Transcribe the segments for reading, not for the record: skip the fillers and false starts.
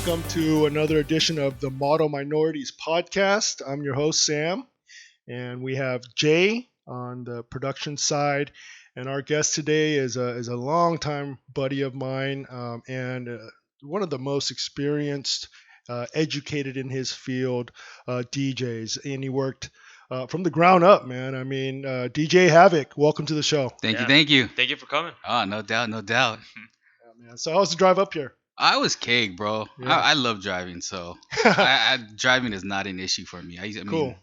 welcome to another edition of the Model Minorities podcast. I'm your host, Sam, and we have Jay on the production side. And our guest today is a longtime buddy of mine and one of the most experienced, educated in his field DJs. And he worked from the ground up, man. I mean, DJ Havik, welcome to the show. Thank you. Thank you for coming. Oh, no doubt. Yeah, man. So how was the drive up here? I was cake, bro. Yeah. I love driving, so driving is not an issue for me. Cool.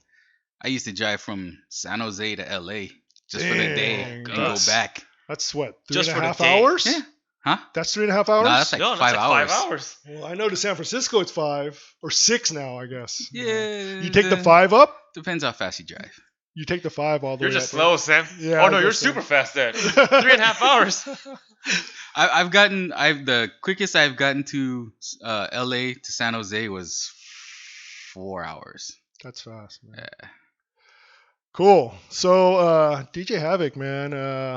I used to drive from San Jose to LA just for the day and go back. That's what, Just for the 3.5 day. hours? Yeah. Huh? That's 3.5 hours? No, that's like No, that's 5 like hours. 5 hours. Well, I know to San Francisco it's 5 or 6 now, I guess. Yeah. You take the 5 up? Depends how fast you drive. You take the 5 all the You're way just up. slow, Sam. Yeah, Oh I no, you're guess so. super fast then. 3.5 hours. The quickest I've gotten to LA to San Jose was 4 hours. That's fast, man. Yeah. Cool. So, DJ Havik, man,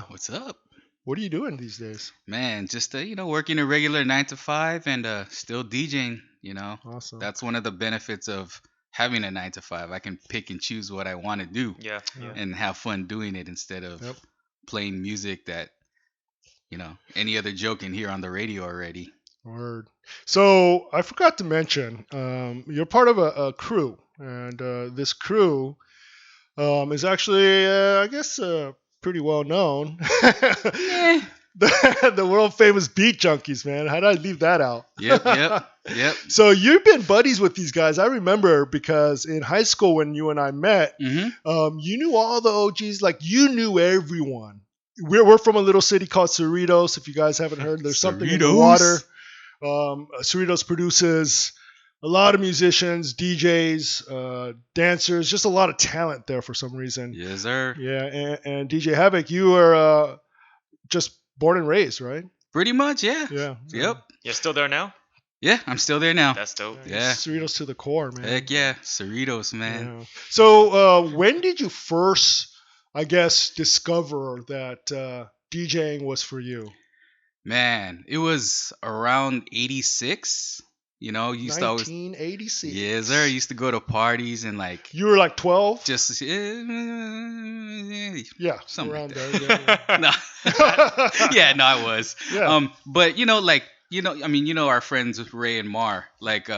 What's up? what are you doing these days? Man, just working a regular 9 to 5 and still DJing, Awesome. That's one of the benefits of having a 9 to 5. I can pick and choose what I want to do Yeah. and have fun doing it instead of Yep. playing music that, any other joke can hear on the radio already. Word. So, I forgot to mention, you're part of a crew, and this crew is actually, I guess, pretty well known. The world famous Beat Junkies, man. How did I leave that out? Yep. So you've been buddies with these guys. I remember because in high school when you and I met, Mm-hmm. you knew all the OGs. Like you knew everyone. We're from a little city called Cerritos. If you guys haven't heard, there's something in the Cerritos. water. Cerritos produces a lot of musicians, DJs, dancers, just a lot of talent there for some reason. Yes, sir. Yeah, and DJ Havik, you were just born and raised, right? Pretty much, yeah. Yeah. Yep. You're still there now? Yeah, I'm still there now. That's dope. Yeah. Cerritos to the core, man. Heck yeah. Cerritos, man. Yeah. So when did you first, I guess, discover that DJing was for you? Man, it was around 86. You used to always. 1986. Yes, sir. Used to go to parties and like You were like 12? just Yeah. something around like there. Yeah. no. Yeah, no, I was. Yeah. But our friends Ray and Mar, like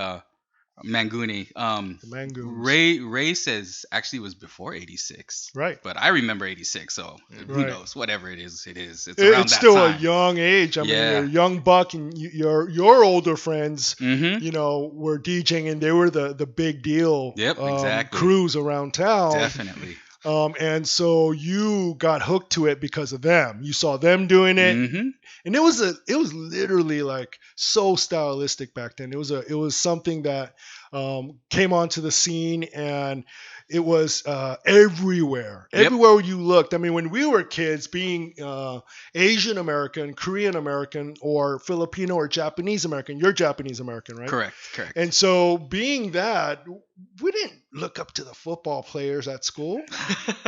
Manguni. The Mangoons. Ray says actually it was before 86. Right. But I remember 86, so who Right. knows? Whatever it is, it is. It's around It's that still time. a young age. I mean, Yeah. you're a young buck, and your older friends, Mm-hmm. were DJing, and they were the big deal. Yep, exactly. Crews around town. Definitely. And so you got hooked to it because of them. You saw them doing it, Mm-hmm. and it was literally like so stylistic back then. It was something that came onto the scene, and it was everywhere. Yep. Everywhere you looked. I mean, when we were kids, being Asian American, Korean American, or Filipino or Japanese American, you're Japanese American, right? Correct. And so, being that, we didn't look up to the football players at school.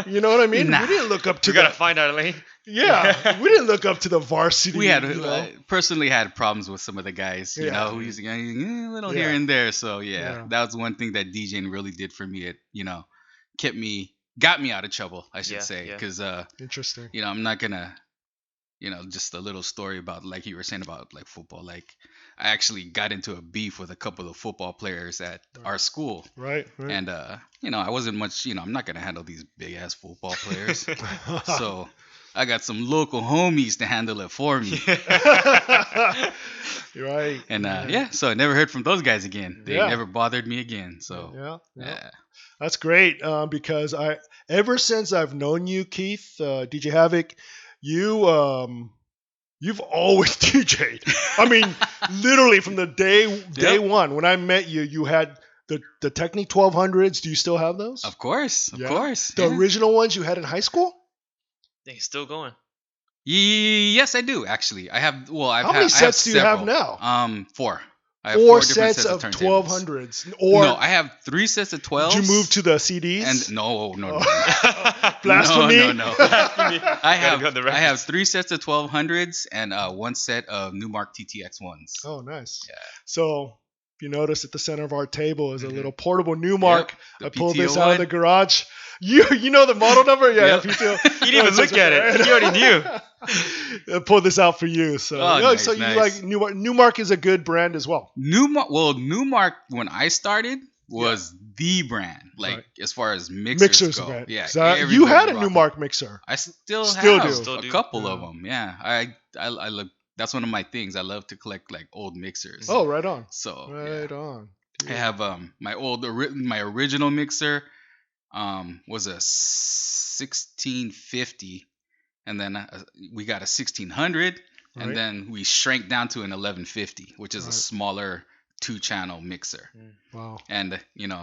You know what I mean? Nah. We didn't look up to We gotta find our lane. yeah, we didn't look up to the varsity. We had you know? personally had problems with some of the guys, Yeah. who used to go a little Yeah. here and there. So Yeah. that was one thing that DJing really did for me. It got me out of trouble, I should Yeah, say, yeah. because Interesting. I'm not gonna, just a little story about like you were saying about like football. Like I actually got into a beef with a couple of football players at our school. Right. And I wasn't much, I'm not gonna handle these big ass football players. So I got some local homies to handle it for me. Right. And so I never heard from those guys again. They Yeah. never bothered me again. So Yeah. That's great because ever since I've known you, Keith, DJ Havik, you've always DJ'd. I mean, literally from the day Yep. one when I met you, you had the Technic 1200s. Do you still have those? Of course. The original ones you had in high school? He's still going. Yes, I do actually. I have. Well, How many sets do you have now? 4. I have Four different sets of turntables. 1200s. Or No, I have 3 sets of 12s. did you move to the CDs? And no. Blasphemy. No. Blasphemy. I Gotta go on the record. have 3 sets of 1200s and 1 set of Newmark TTX ones. Oh, nice. Yeah. So If you notice, at the center of our table is a Mhm. little portable Newmark. The I pulled PTO this out of one. the garage. You know the model number? Yeah, Yep. PTO. You didn't even look at it. You already knew. I pulled this out for you. So, Oh, yeah, nice, so you nice. like Newmark. Newmark is a good brand as well. Newmark when I started was the brand, like Right. as far as mixers go. brand. Yeah, So you everybody had a rocked Newmark mixer. I still Still have do. Still a do. couple of Yeah. them. Yeah, I look. That's one of my things. I love to collect like old mixers. Oh, right on. So Right yeah. on. I have my original mixer was a 1650, and then we got a 1600, Right. and then we shrank down to an 1150, which is a Right. smaller 2-channel mixer. Wow. And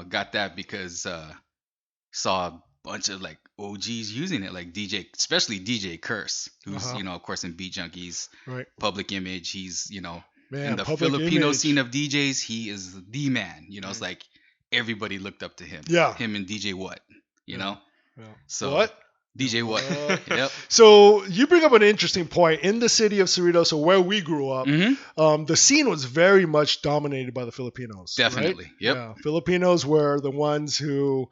got that because saw a bunch of like OGs using it, like especially DJ Curse, who's Uh-huh. of course in Beat Junkies, Right. Public Image. He's Man, in the Public Filipino Image. scene of DJs, he is the man. It's like everybody looked up to him. Yeah. Him and DJ What, you Yeah. know? Yeah. So What? DJ What. Yep. So you bring up an interesting point. In the city of Cerritos, so where we grew up, Mm-hmm. the scene was very much dominated by the Filipinos. Definitely. Right? Yep. Yeah. Filipinos were the ones who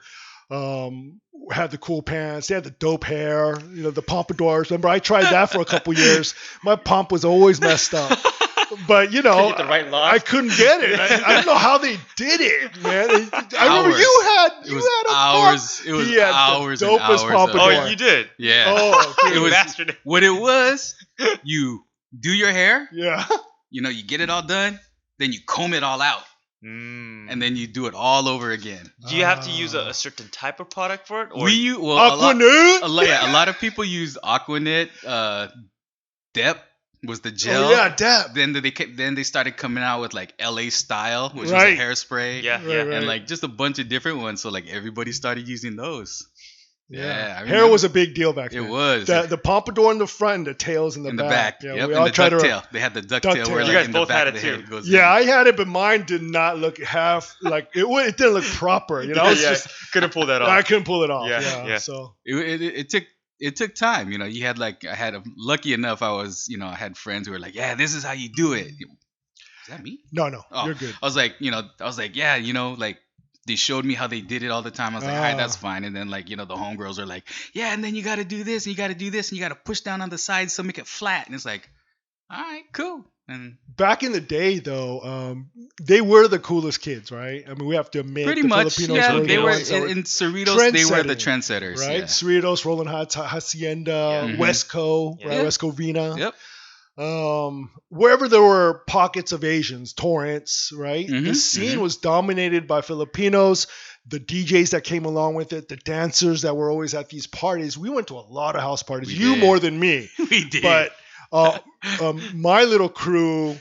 had the cool pants. They had the dope hair. The pompadours. Remember, I tried that for a couple years. My pomp was always messed up. But Couldn't get the right lock. I couldn't get it. I don't know how they did it, man. I remember Hours. you had It was a hours. It was He had hours the and dopest hours. pompadour. Oh, you did. Yeah. Oh, It You was- bastard. What it was, you do your hair, yeah. you get it all done, then you comb it all out, and then you do it all over again. Do you have to use a certain type of product for it? Or A Aquanet. lot of people used Aquanet. Dep was the gel. Oh yeah, Deb. Then they started coming out with like LA Style, which Right. was a hairspray. Yeah, Right, yeah. right. And like just a bunch of different ones. So like everybody started using those. Yeah, I Hair remember. was a big deal back then. It was. The pompadour in the front and the tails in the in back. the back. Yeah, yep. we and all the tried to. ducktail. They had the ducktail Ducktail. where You like guys in the both back had of it the head too. it goes Yeah, in. I had it, but mine did not look half like it didn't look proper. I was just couldn't pull that off. I couldn't pull it off. Yeah, yeah. So It took time. You had lucky enough. I had friends who were like, yeah, this is how you do it. Is that me? no, Oh. you're good. I was like, yeah, like they showed me how they did it all the time. I was like, all right, that's Ah. fine. And then the homegirls are like, yeah, and then you got to do this, and you got to do this, and you got to push down on the sides to make it flat. And it's like, all right, cool. And Back in the day, though, they were the coolest kids, right? I mean, we have to admit, pretty the much, Filipinos yeah, were they the were ones that in Cerritos. They were the trendsetting, trendsetters, right? Yeah. Cerritos, Roland Hacienda, Mhm. Westco, Yeah. right? Westco Vina. Yep. Wherever there were pockets of Asians, Torrance, right? The Mhm, scene mhm. was dominated by Filipinos, the DJs that came along with it, the dancers that were always at these parties. We went to a lot of house parties. We You did. more than me. We did. But my little crew,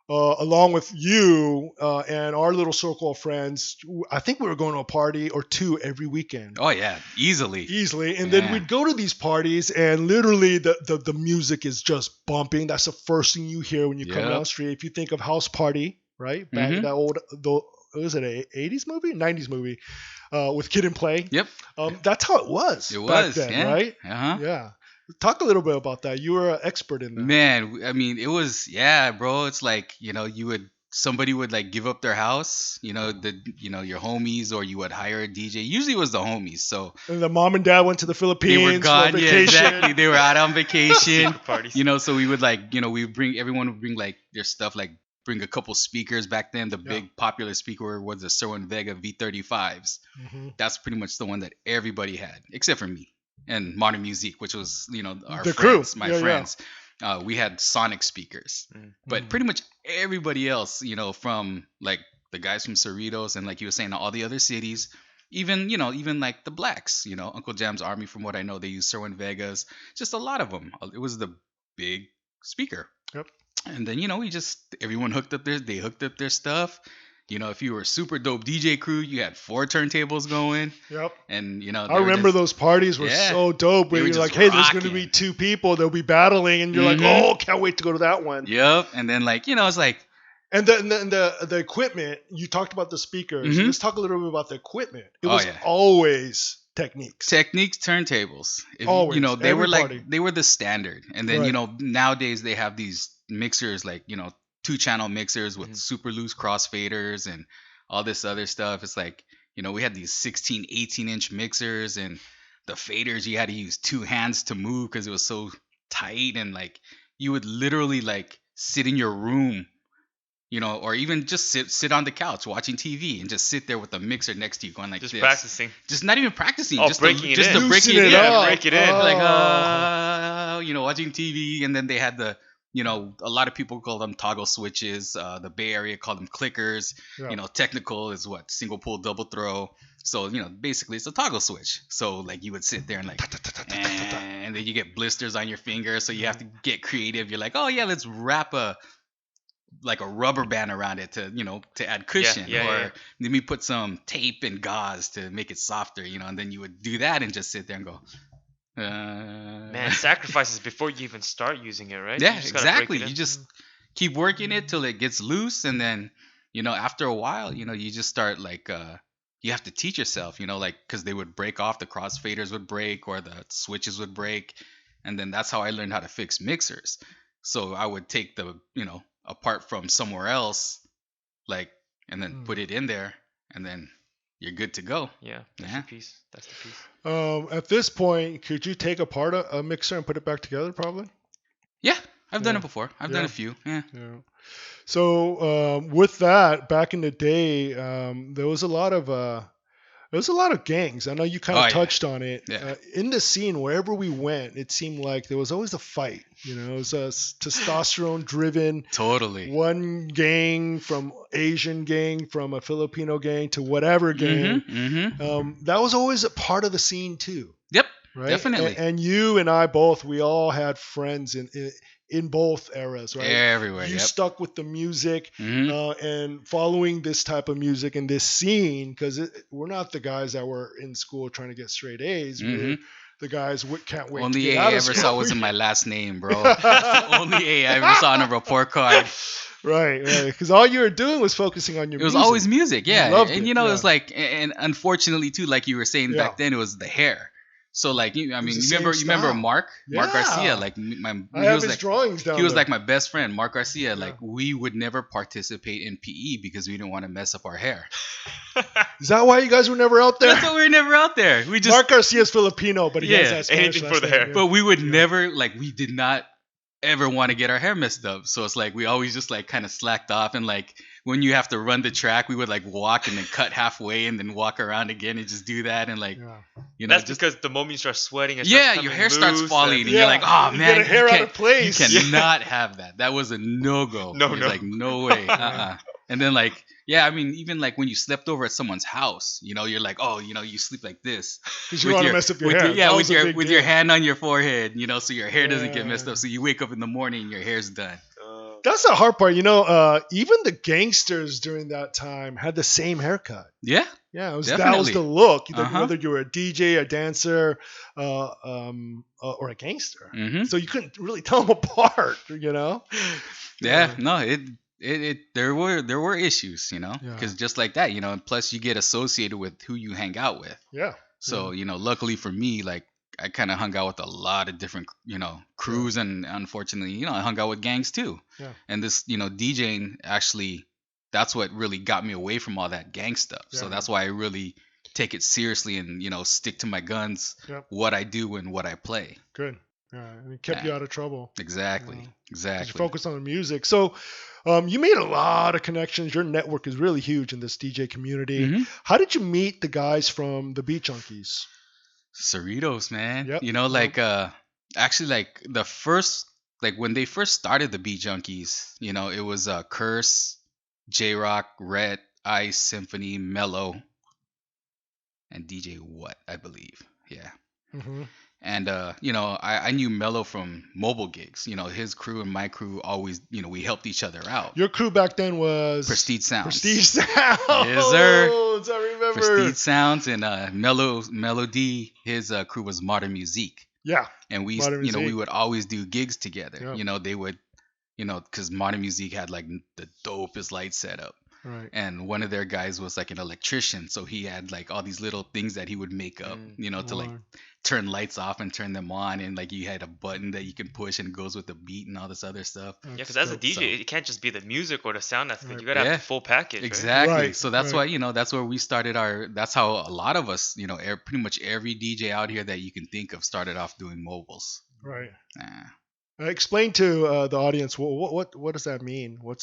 along with you and our little circle of friends, I think we were going to a party or two every weekend. Oh yeah, easily. Easily. And then Yeah. we'd go to these parties and literally the music is just bumping. That's the first thing you hear when you come Yep. down the street. If you think of House Party, right? Back Mhm. that old, was it a 80s movie? 90s movie with Kid and Play. Yep. That's how it was It back was, then, yeah. right? Uh-huh. Yeah. Talk a little bit about that. You were an expert in that. Man, I mean, it was bro. It's like somebody would like give up their house, your homies, or you would hire a DJ. Usually it was the homies, so And the mom and dad went to the they Philippines were gone. for Yeah, vacation. exactly. They were out on vacation. Parties. So we would everyone would bring like their stuff, like bring a couple speakers. Back then, the big popular speaker was the Serwin Vega V35s. Mhm. That's pretty much the one that everybody had, except for me and Modern Music, which was our The crew. friends, my Yeah, yeah. friends. We had sonic speakers, but Mhm. pretty much everybody else, from like the guys from Cerritos and like you were saying, all the other cities, even like the blacks, Uncle Jam's Army. From what I know, they use Serwin Vegas, just a lot of them. It was the big speaker. Yep. And then everyone hooked up their stuff. If you were a super dope DJ crew, you had 4 turntables going, Yep. and I remember those parties were Yeah. so dope. Where They were you're like, just hey, there's going to rocking. be 2 people. They'll be battling, and you're Mhm. like, oh, can't wait to go to that one. Yep. And then it's like, And the equipment, you talked about the speakers. Mhm. Let's talk a little bit about the equipment. It Oh, was yeah. always techniques. Techniques, turntables. Always, They every were party. they were the standard. And then Right. nowadays they have these mixers like 2-channel mixers with Mhm. super loose crossfaders and all this other stuff. It's like, we had these 16, 18-inch mixers, and the faders you had to use 2 hands to move because it was so tight, and like you would literally like sit in your room, or even just sit on the couch watching TV and just sit there with the mixer next to you going like Just this. practicing. Just not even practicing, Oh, just breaking it just in. to break Loosen it it in. up. Break it in. Oh. Like watching TV, and then they had the a lot of people call them toggle switches. The Bay Area called them clickers. Yeah. Technical is what, single pull, double throw. So basically it's a toggle switch. So like you would sit there and like, and then you get blisters on your finger, so you have to get creative. You're like, oh yeah, let's wrap a rubber band around it to add cushion, or let me put some tape and gauze to make it softer, and then you would do that and just sit there and go, Man, sacrifices before you even start using it, right? yeah, You just gotta break exactly. it in. You just keep working it till it gets loose, and then after a while, you just start like you have to teach yourself, like, because they would break off, the crossfaders would break, or the switches would break, and then that's how I learned how to fix mixers. So I would take the apart from somewhere else, like, and then put it in there, and then you're good to go. Yeah, that's Yeah. the piece. That's the piece. At this point, could you take apart a mixer and put it back together? Probably. Yeah, I've done Yeah. it before. I've done a few. Yeah. Yeah. So with that, back in the day, there was a lot of gangs. I know you kind of Oh, yeah. touched on it. Yeah. In the scene, wherever we went, it seemed like there was always a fight. It was a testosterone-driven. Totally. One gang from Asian gang, from a Filipino gang to whatever gang. Mm-hmm. That was always a part of the scene too. Yep. Right. Definitely. And you and I both, we all had friends in both eras, right? Everywhere. You Yep. stuck with the music Mhm. and following this type of music and this scene, because we're not the guys that were in school trying to get straight A's. We're the guys can't wait to Only get A out I of ever school. saw was in my last name, bro. That's the only A I ever saw on a report card. Right. Because all you were doing was focusing on your It was music. always music, yeah. loved And it, it was like, and unfortunately too, like you were saying Yeah. back then, it was the hair. So like, I mean, the you same remember style. Mark Yeah. Garcia, like I he have was his like drawings down he was there. like my best friend, Mark Garcia. Yeah. Like we would never participate in PE because we didn't want to mess up our hair. Is that why you guys were never out there? That's why we were never out there. We just Mark Garcia's Filipino, but he has Yeah, that Spanish anything last for the name, hair. yeah. But we would never, like, we did not ever want to get our hair messed up. So it's like we always just like kind of slacked off, and like when you have to run the track, we would like walk and then cut halfway and then walk around again and just do that, and like Yeah. That's just because the moment you start sweating, it yeah, starts your coming hair starts loose falling, and- and you're like, oh You man, get a hair out of place. You cannot have that. That was a no go. No, It's no. like no way. And then like yeah, I mean even like when you slept over at someone's house, you're like, oh, you sleep like this. Because you want to mess up your with hair. yeah, That with was a big your deal. hand on your forehead, so your hair doesn't get messed Yeah. up. So you wake up in the morning and your hair's done. That's the hard part. Even the gangsters during that time had the same haircut. Yeah. Yeah, that was Definitely. the look. Like, Uh-huh. whether you were a DJ, a dancer, or a gangster. Mm-hmm. So you couldn't really tell them apart. Yeah. No, it there were issues, because just like that, and plus you get associated with who you hang out with. Yeah. So, luckily for me, like I kind of hung out with a lot of different, crews, and unfortunately, I hung out with gangs too. Yeah. And this, DJing actually, that's what really got me away from all that gang stuff. So Yeah. that's why I really take it seriously and, stick to my guns, Yep. what I do and what I play. Good. Yeah, and it kept you out of trouble. Exactly. Yeah. 'Cause Exactly. you focus on the music. So you made a lot of connections. Your network is really huge in this DJ community. Mhm. How did you meet the guys from the Beat Junkies? Cerritos, man. Yep. Like actually like the first, like when they first started the Beat Junkies, it was Curse, J-Rock, Rhett, Ice, Symphony, Mellow, and DJ What, I believe. Yeah. Mm-hmm. And I knew Mello from mobile gigs. His crew and my crew always, we helped each other out. Your crew back then was Prestige Sounds. Prestige Sounds. Yes, sir. I remember. Prestige Sounds, and Melody, his crew was Modern Music. Yeah. And we, Modern we Music. would always do gigs together. Yeah. They would, because Modern Music had like the dopest light setup. Right. And one of their guys was like an electrician, so he had like all these little things that he would make up, to like Word. turn lights off and turn them on, and like you had a button that you can push and it goes with the beat and all this other stuff. Yeah, That's because as a dope. DJ, So- it can't just be the music or the sound that's good. Right. You gotta have Yeah. the full package. Right? Exactly. Right, So that's right. why, that's where we started that's how a lot of us, pretty much every DJ out here that you can think of started off doing mobiles. Right. Yeah. Explain to the audience what does that mean? What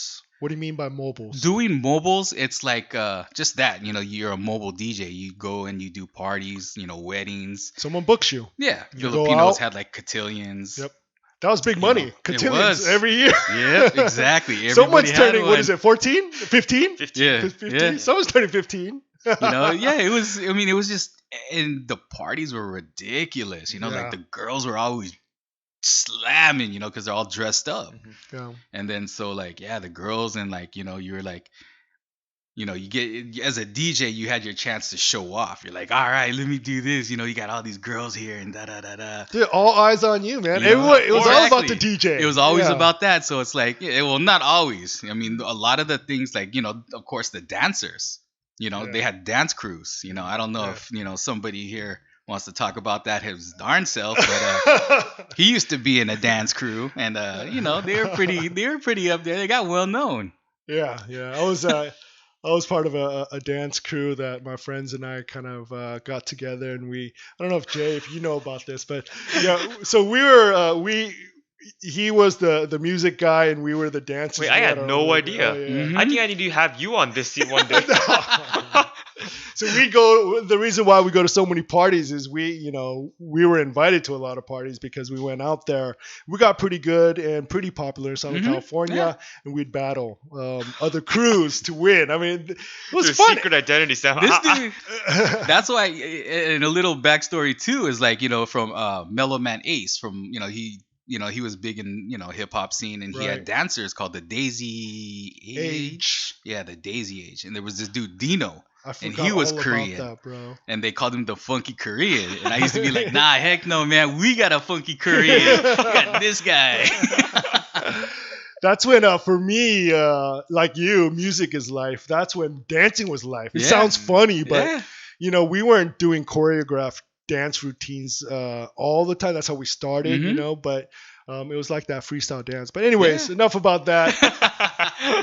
do you mean by mobiles? Doing mobiles, it's like just that, you're a mobile DJ. You go and you do parties, weddings. Someone books you. Yeah, You go Filipinos out. had like cotillions. Yep. That was big money. It Cotillions was. every year. Yep, exactly. Someone's Everybody had turning, what one. is it, 14? 15? 15. Yeah, 15? yeah. Someone's turning 15. Yeah, it was. I mean, it was just, and the parties were ridiculous. Yeah. Like the girls were always slamming, because they're all dressed up. Yeah. And then so like, yeah, the girls and like, you were like, you get as a DJ, you had your chance to show off. You're like, all right, let me do this. You got all these girls here and da da da da. Dude, all eyes on you, man. You know, Everyone, it was all about the exactly. DJ. It was always Yeah. about that. So it's like, well, not always. I mean, a lot of the things, like, of course, the dancers, Yeah. they had dance crews. I don't know Yeah. if, somebody here wants to talk about that his darn self, but he used to be in a dance crew, and they were pretty up there. They got well known. Yeah, yeah. I was part of a dance crew that my friends and I kind of got together, and I don't know if Jay, if you know about this, but yeah, so he was the music guy and we were the dancers. Wait, I had no idea. Oh, yeah. Mhm. I think I need to have you on this seat one day. So the reason why we go to so many parties is we were invited to a lot of parties because we went out there. We got pretty good and pretty popular in Southern Mhm. California, Yeah. and we'd battle other crews to win. I mean, it was Your fun. secret identity, Sam. This dude, that's why, and a little backstory too is like, from Mellow Man Ace, from he was big in hip hop scene, and he Right. had dancers called the Daisy Age. Yeah, the Daisy Age, and there was this dude Dino, I and forgot he was all Korean. about that, bro. and they called him the Funky Korean, and I used to be like, nah, heck no, man, we got a Funky Korean, we got this guy. That's when, for me, like you, music is life. That's when dancing was life. It Yeah. sounds funny, but Yeah. we weren't doing choreographed dance routines all the time. That's how we started, Mhm. but it was like that freestyle dance. But anyways, Yeah. enough about that.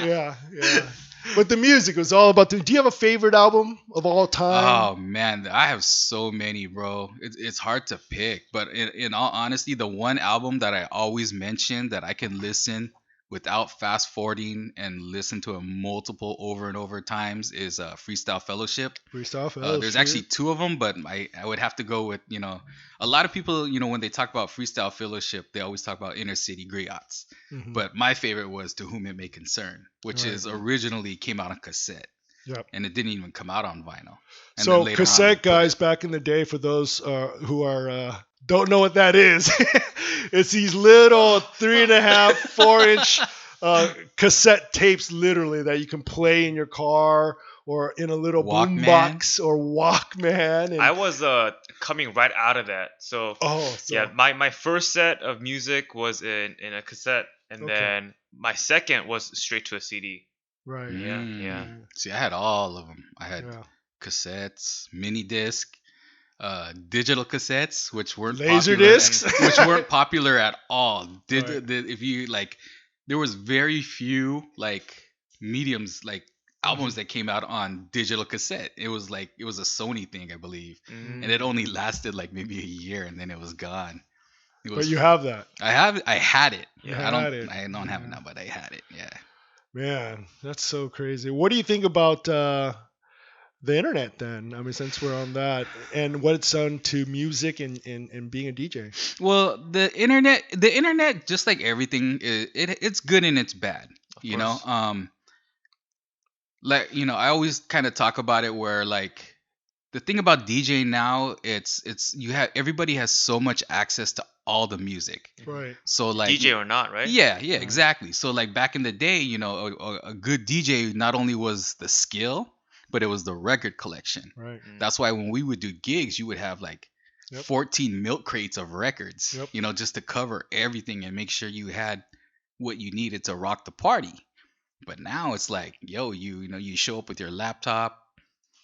Yeah, yeah. But the music was all about do you have a favorite album of all time? Oh man, I have so many, bro. It's hard to pick, but in all honesty, the one album that I always mention that I can listen without fast forwarding and listen to it multiple over and over times is Freestyle Fellowship. Freestyle There's actually two of them, but I would have to go with, a lot of people, when they talk about Freestyle Fellowship, they always talk about Inner City Griots. Mhm. But my favorite was To Whom It May Concern, which Right. is originally came out on cassette. Yep. And it didn't even come out on vinyl. And then So later cassette on, they put guys it- back in the day, for those who are don't know what that is, it's these little 3.5, 4-inch cassette tapes, literally, that you can play in your car or in a little boom Walkman. box or Walkman. And, I was coming right out of that. So so, yeah, my first set of music was in a cassette, and Okay. then my second was straight to a CD. right. Yeah, Mm. yeah. See, I had all of them. I had Yeah. cassettes, mini disc, digital cassettes, which weren't Laser popular, discs? which weren't popular at all. Right. If you like, there was very few like mediums like albums that came out on digital cassette. It was a Sony thing, I believe, and it only lasted like maybe a year, and then it was gone. It But was. you have that. I had it. You I had don't. it. I don't have it Yeah. now, but I had it. Yeah. Man, that's so crazy. What do you think about the internet then? I mean, since we're on that, and what it's done to music and being a DJ. Well, the internet, just like everything, it's good and it's bad. Of You know, course. like I always kind of talk about it where like the thing about DJing now, it's you have everybody has so much access to all the music. Right. So like DJ or not, right? Yeah, exactly. So like back in the day, a good DJ not only was the skill, but it was the record collection. Right. That's why when we would do gigs, you would have like Yep. 14 milk crates of records, Yep. just to cover everything and make sure you had what you needed to rock the party. But now it's like, yo, you show up with your laptop.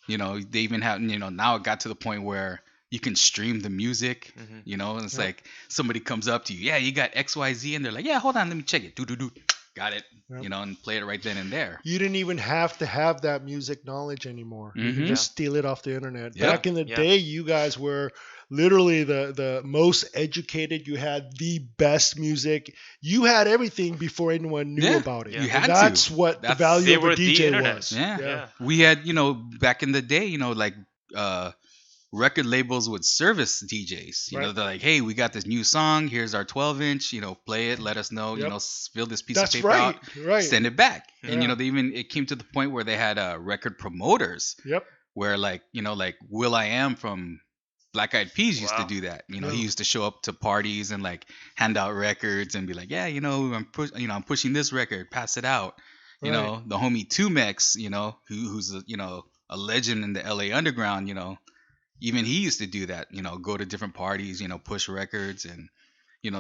They even have, now it got to the point where you can stream the music. Mhm. And it's Yep. like somebody comes up to you, yeah, you got XYZ, and they're like, yeah, hold on, let me check it. Do. Got it. Yep. And play it right then and there. You didn't even have to have that music knowledge anymore. You can Mhm. just steal it off the internet. Yeah. Back in the Yeah. day, you guys were literally the most educated. You had the best music. You had everything before anyone knew Yeah, about it. you And had to. that's what the That's- value They of a were the DJ internet. was. Yeah. Yeah. We had, back in the day, like record labels would service DJs. Right. They're like, hey, we got this new song. Here's our 12-inch. Play it. Let us know. Yep. Fill this piece That's of paper right. out. Right. Send it back. And Yeah. it came to the point where they had record promoters. Yep. Where like Will I Am from Black Eyed Peas used Wow. to do that. Yeah. He used to show up to parties and like hand out records and be like, yeah, I'm pushing this record, pass it out. Right. The homie Tumex, who's a legend in the LA underground, even he used to do that, go to different parties, push records, and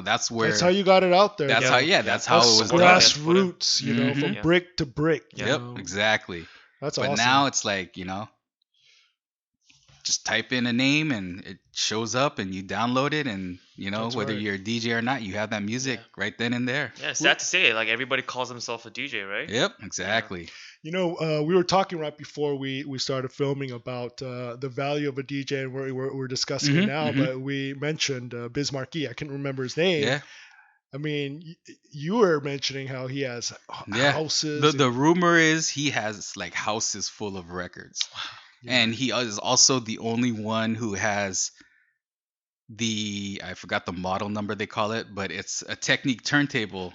that's where That's how you got it out there. that's you how know? that's how That's it was done. grassroots, Mhm. from Yeah. brick to brick. you Yep, know? exactly. That's But awesome. now it's like, just type in a name and it shows up and you download it, and That's whether right. you're a DJ or not, you have that music right then and there. Yeah, it's sad to say it. Like everybody calls himself a DJ, right? Yep, exactly. We were talking right before we started filming about the value of a DJ, and we're discussing it Mhm, now. mhm. But we mentioned Biz Markie. I couldn't remember his name. Yeah. I mean, you were mentioning how he has Yeah. houses. The rumor is he has like houses full of records. And he is also the only one who has I forgot the model number they call it, but it's a Technique turntable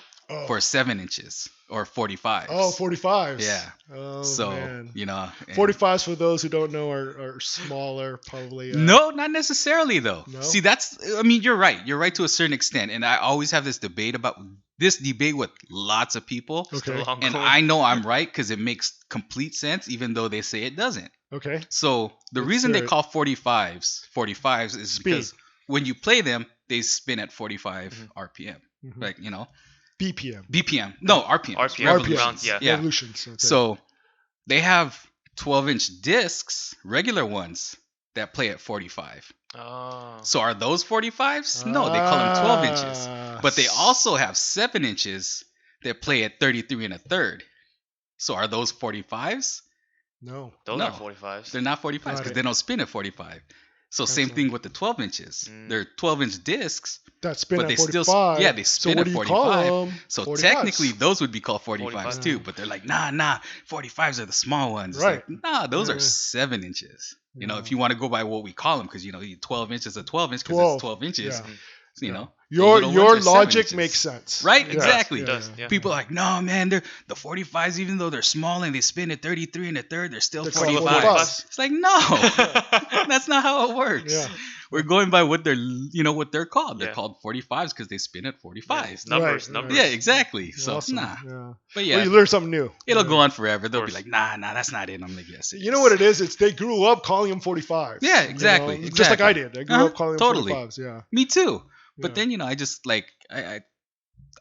for 7 inches or 45s. 45s. Yeah. Oh, So, man. and- 45s, for those who don't know, are smaller, probably. No, not necessarily though. No? See, you're right. You're right to a certain extent. And I always have this debate with lots of people. Okay. Still And ongoing. I know I'm right because it makes complete sense, even though they say it doesn't. Okay. So the Let's reason hear they it. call 45s is Speed. because when you play them, they spin at 45 RPM. Mhm. Like, BPM. BPM. No, RPM. RPM. Revolutions. rounds, yeah. Yeah. Revolutions. Okay. So they have 12-inch discs, regular ones, that play at 45. Oh. So are those 45s? No, they call them 12 inches. Ah, But they also have 7 inches that play at 33 and a third. So are those 45s? No. Those No. are 45s. They're not 45s Got because it. they don't spin at 45. So same Gotcha. thing with the 12 inches. Mm. They're 12-inch discs, That spin but at they 45. still they So spin what at do you 45. call them? So 45s. technically those would be called 45s 45. too, but they're like, nah, 45s are the small ones. It's Right. like, nah, those Yeah. are 7 inches. Yeah. If you want to go by what we call them, because 12 inches is a 12 inch because 12, it's 12 inches. yeah. You Yeah. know, the Your little ones are 7 logic inches. makes sense. Right? It Exactly. does. Yeah. People are like, no, man, they're the 45s, even though they're small and they spin at 33 and a third, they're still They're called 45s. 45s. It's like, no, that's not how it works. Yeah. We're going by what they're called. They're Yeah. called 45s because they spin at 45s. Numbers, Right, numbers. Yeah, exactly. So Awesome. nah, Yeah. but yeah, Well, you learn something new. it'll Yeah. go on forever. They'll be course. like, nah, that's not it. I'm like, yes. You know what it is? It's they grew up calling them 45s. Yeah, exactly, Just like I exactly. did. I grew Uh-huh, up calling totally. them 45s. Yeah. Me too. But Yeah. then I just like I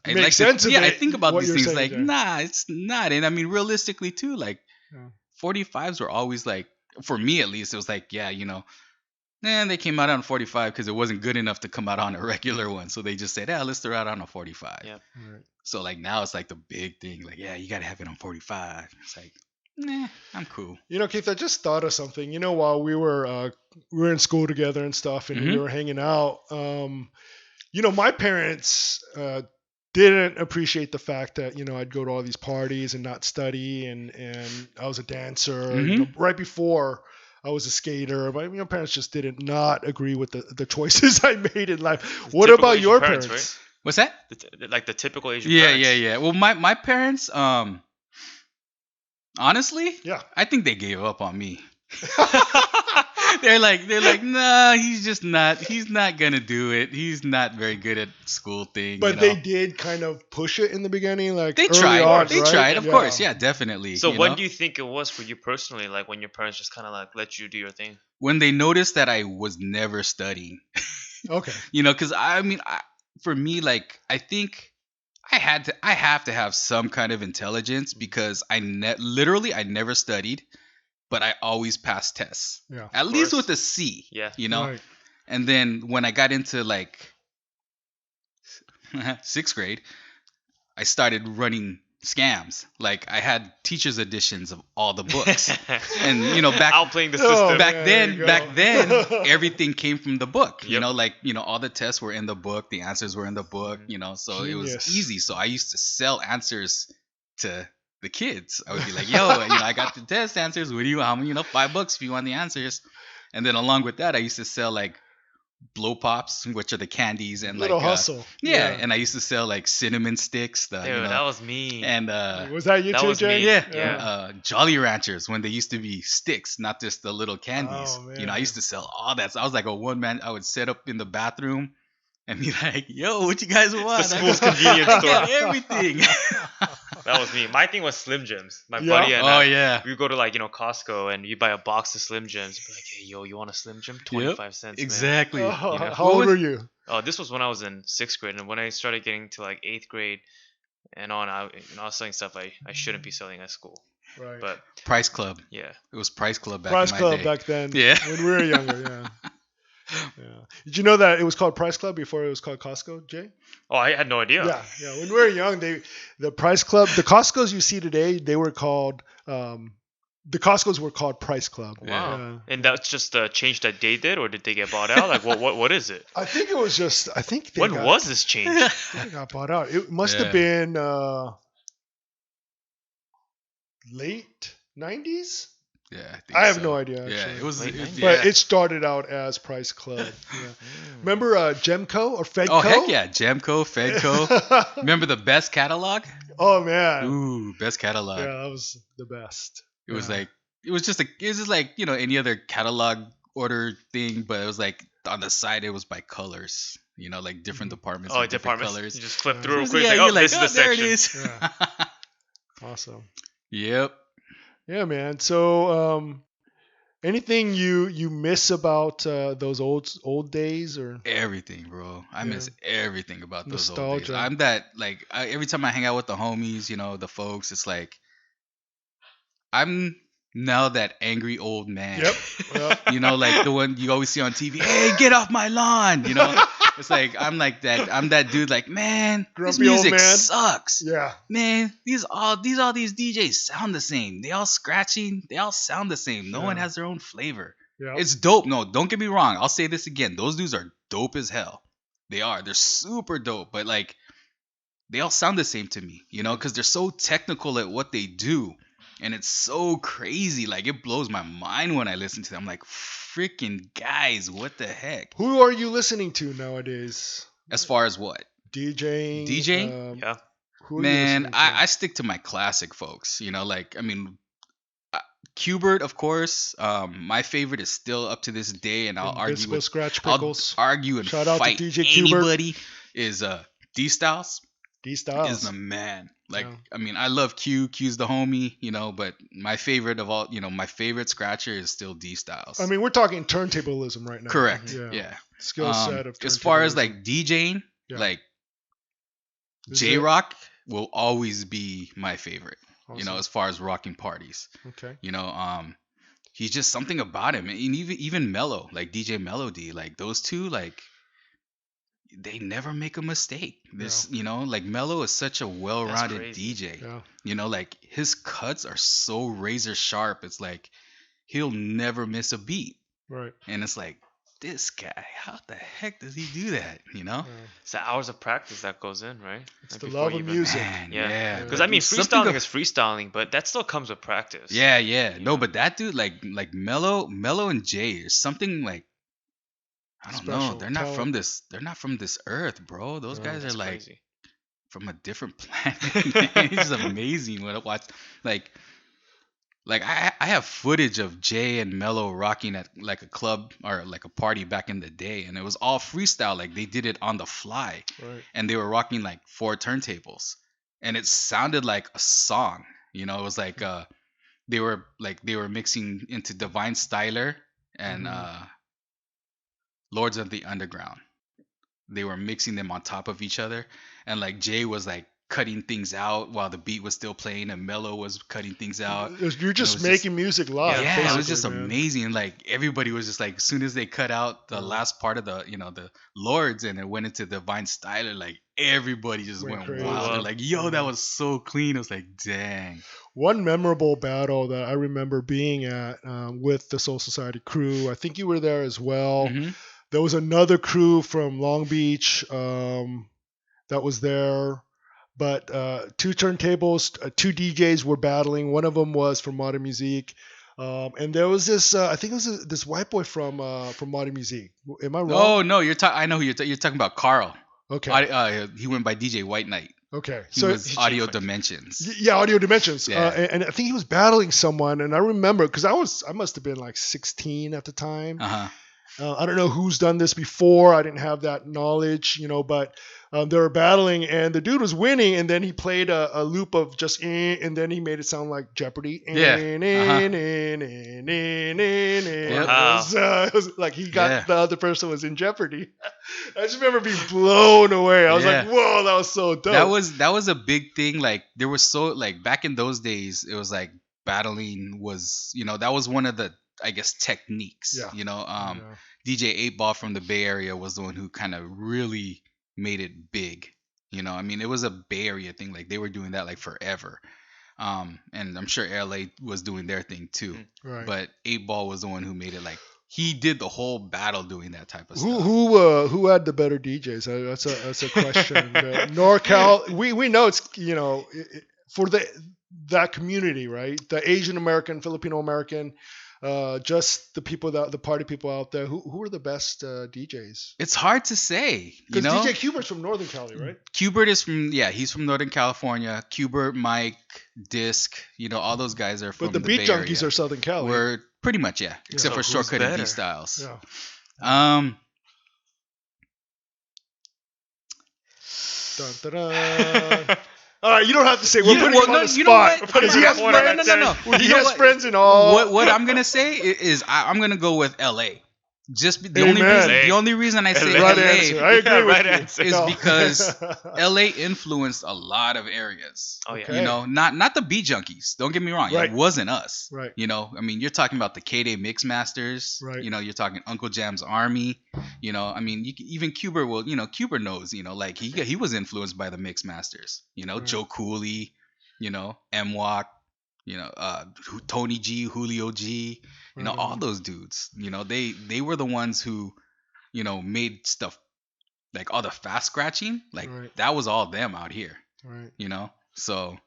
Makes like sense to, of yeah, I it, think about what these you're things saying, like, Jay. nah, it's not. And I mean, realistically too, like Yeah. 45s were always like, for me at least, it was like, yeah, they came out on 45 because it wasn't good enough to come out on a regular one. So they just said, yeah, let's throw it out on a 45. Yeah. Right. So like now it's like the big thing, like, yeah, you got to have it on 45. It's like, nah, I'm cool. Keith, I just thought of something. While we were in school together and stuff, and we Mhm. were hanging out. My parents didn't appreciate the fact that I'd go to all these parties and not study, and I was a dancer. Mhm. Right before I was a skater, my parents just did not agree with the choices I made in life. What Typical about Asian your parents, parents? What's that? Like the typical Asian Yeah, parents. yeah. Well, my parents, honestly, Yeah. I think they gave up on me. they're like, nah, he's not gonna do it. He's not very good at school thing. But they did kind of push it in the beginning, like They early tried. on, They right? tried, of course. Yeah, definitely. So you when know? do you think it was for you personally, like when your parents just kind of like let you do your thing? When they noticed that I was never studying, Okay. because for me, like, I think I have to have some kind of intelligence because literally I never studied, but I always passed tests. Yeah. At Of least course. with a C, Yeah. you know? Right. And then when I got into like 6th grade, I started running scams. Like I had teachers editions of all the books. And Outplaying the Oh, system. back man, there then you back go. then everything came from the book. Yep. All the tests were in the book, the answers were in the book, so it was Genius. easy. So I used to sell answers to the kids. I would be like, yo, I got the test answers. What do you how many, $5 if you want the answers. And then along with that I used to sell like blow pops, which are the candies, and Little like hustle. yeah, and I used to sell like cinnamon sticks, Dude, that was me. and Was that you That too, was Jay? me. yeah, Yeah. Jolly Ranchers when they used to be sticks, not just the little candies. Oh, man. I used to sell all that. So I was like a one man. I would set up in the bathroom and be like, "Yo, what you guys want?" It's the school's convenience I store. got everything. That was me. My thing was Slim Jims. My Yeah? buddy and Oh I, yeah, we would go to like Costco and you buy a box of Slim Jims. Be like, hey, yo, you want a Slim Jim? 25 cents. Man. exactly. Oh, know? how old were you? Oh, this was when I was in 6th grade, and when I started getting to like 8th grade and on, I was selling stuff I shouldn't be selling at school. Right. But Price Club. yeah, It was Price Club back Price in my Club day. back then. Yeah. When we were younger, yeah. Yeah. Did you know that it was called Price Club before it was called Costco, Jay? oh, I had no idea. Yeah. Yeah. When we were young, the Price Club, the Costco's you see today, they were called the Costco's were called Price Club. Wow. Yeah. And that's just a change that they did, or did they get bought out? Like, what is it? I think it was just. I think they When got, was this change? they got bought out. It must Yeah. have been late '90s. Yeah, I have so. no idea. Yeah, Actually. it was. Late 90s. But it started out as Price Club. Yeah. Remember Gemco or Fedco? Oh heck yeah, Jamco, Fedco. Remember the best catalog? Oh man. Ooh, best catalog. Yeah, that was the best. It was Yeah. like it was just like any other catalog order thing, but it was like on the side it was by colors. Like different departments. Oh, with different departments. colors. You just flip Yeah. through real So, quick. yeah, Like, you're oh, this is the there section. it is. Yeah. Awesome. Yep. Yeah, man. So, anything you miss about those old days or? Everything, bro. I miss everything about those old days. Nostalgia. I'm that every time I hang out with the homies, the folks, it's like I'm now that angry old man. Yep. Yep. Like the one you always see on TV. Hey, get off my lawn. It's like I'm like that. I'm that dude. Like, man, this Grumpy old music man. sucks. Yeah. Man, these DJs sound the same. They all scratching. They all sound the same. No one Yeah. has their own flavor. Yeah. It's dope. No, don't get me wrong. I'll say this again. Those dudes are dope as hell. They are. They're super dope. But like, they all sound the same to me. Because they're so technical at what they do. And it's so crazy. Like, it blows my mind when I listen to them. I'm like, freaking guys, what the heck? Who are you listening to nowadays? As far as what? DJing. DJing? Yeah. Who are you Man, listening to? I stick to my classic folks. Qbert, of course. My favorite is still up to this day, and I'll argue Invincible with Scratch Pickles. I'll argue and Shout out to fight DJ Qbert. anybody. Is D Styles D Styles. is the man. Like, Yeah. I love Q. Q's the homie, but my favorite of all, my favorite scratcher is still D Styles. I mean, we're talking turntablism right now. correct. Yeah. Yeah. Skill set of as far as turntablism. like DJing, Yeah. like Is J it- Rock will always be my favorite. Awesome. As far as rocking parties. Okay. He's just something about him, and even Mello, like DJ Melody, like those two, like they never make a mistake. Like Mello is such a well-rounded crazy. DJ. Yeah. Like his cuts are so razor sharp. It's like he'll never miss a beat, Right. and it's like this guy, how the heck does he do that? Yeah. It's the hours of practice that goes in, right? It's Like, the before love you of even- music. Man, Yeah. yeah. Because Like, I mean, something freestyling go- is freestyling, but that still comes with practice. Yeah. No, but that dude, like Mello and Jay, is something like I don't know. Special They're not talent. from this. They're not from this earth, bro. Those Yeah, guys are That's like crazy. from a different planet. Man. It's amazing when I watch. Like I have footage of Jay and Mello rocking at like a club or like a party back in the day, and it was all freestyle. Like they did it on the fly, Right. and they were rocking like 4 turntables, and it sounded like a song. It was like they were mixing into Divine Styler and Lords of the Underground. They were mixing them on top of each other, and like Jay was like cutting things out while the beat was still playing, and Mello was cutting things out. You're just was making music live. Yeah, it was basically, just man. amazing. Like everybody was just like, as soon as they cut out the last part of the, the Lords, and it went into Divine Styler, like everybody just Went went crazy. wild. They're Wow. like, yo, that was so clean. I was like, dang. One memorable battle that I remember being at with the Soul Society crew. I think you were there as well. Mhm. There was another crew from Long Beach that was there. But two turntables, two DJs were battling. One of them was from Modern Music, and there was this. I think it was this white boy from Modern Music. Am I wrong? Oh no, you're talking. I know who you're talking about. Carl. Okay. He went by DJ White Knight. Okay. He So was Audio Dimensions. yeah, Audio Dimensions. Yeah. And I think he was battling someone, and I remember because I must have been like 16 at the time. Uh-huh. I don't know who's done this before. I didn't have that knowledge, but they were battling, and the dude was winning, and then he played a loop of just, and then he made it sound like Jeopardy. Yeah. It was like he got Yeah. the other person was in Jeopardy. I just remember being blown away. I was Yeah. like, whoa, that was so dope. That was a big thing. Like there was so like back in those days, it was like battling was that was one of the, I guess, techniques. Yeah. Yeah. DJ 8 Ball from the Bay Area was the one who kind of really made it big. I mean, it was a Bay Area thing. Like they were doing that like forever. And I'm sure LA was doing their thing too. Right. But 8 Ball was the one who made it like he did the whole battle doing that type of stuff. Who had the better DJs? That's a question. The NorCal, we know it's for that community, right? The Asian American, Filipino American, just the party people out there. Who are the best DJs? It's hard to say. Because DJ Cubert's from Northern Cali, right? Cubert is from he's from Northern California. Cubert, Mike, Disc, all those guys are from But the Bay Beat Junkies Area. are Southern Cali. We're pretty much except So for who's Shortcut and better? D Styles. Yeah. Dun, dun, dun. All right, you don't have to say. We're putting him on the spot. Because he has friends. No. He has friends in all. What I'm gonna say is I'm gonna go with L.A. The Amen. only reason I say Right LA answer. I agree with right you. answer. is because LA influenced a lot of areas. Oh yeah. Okay. Not the Beat Junkies. Don't get me wrong. Right. It wasn't us. Right. I mean, you're talking about the K-Day Mix Masters. Right. You're talking Uncle Jam's Army. I mean, even Cuber will. Cuber knows. Like he was influenced by the Mix Masters. Right. Joe Cooley. M-Walk. Tony G, Julio G. Right All on. those dudes. They were the ones who made stuff like all the fast scratching. Like Right. that was all them out here. Right. So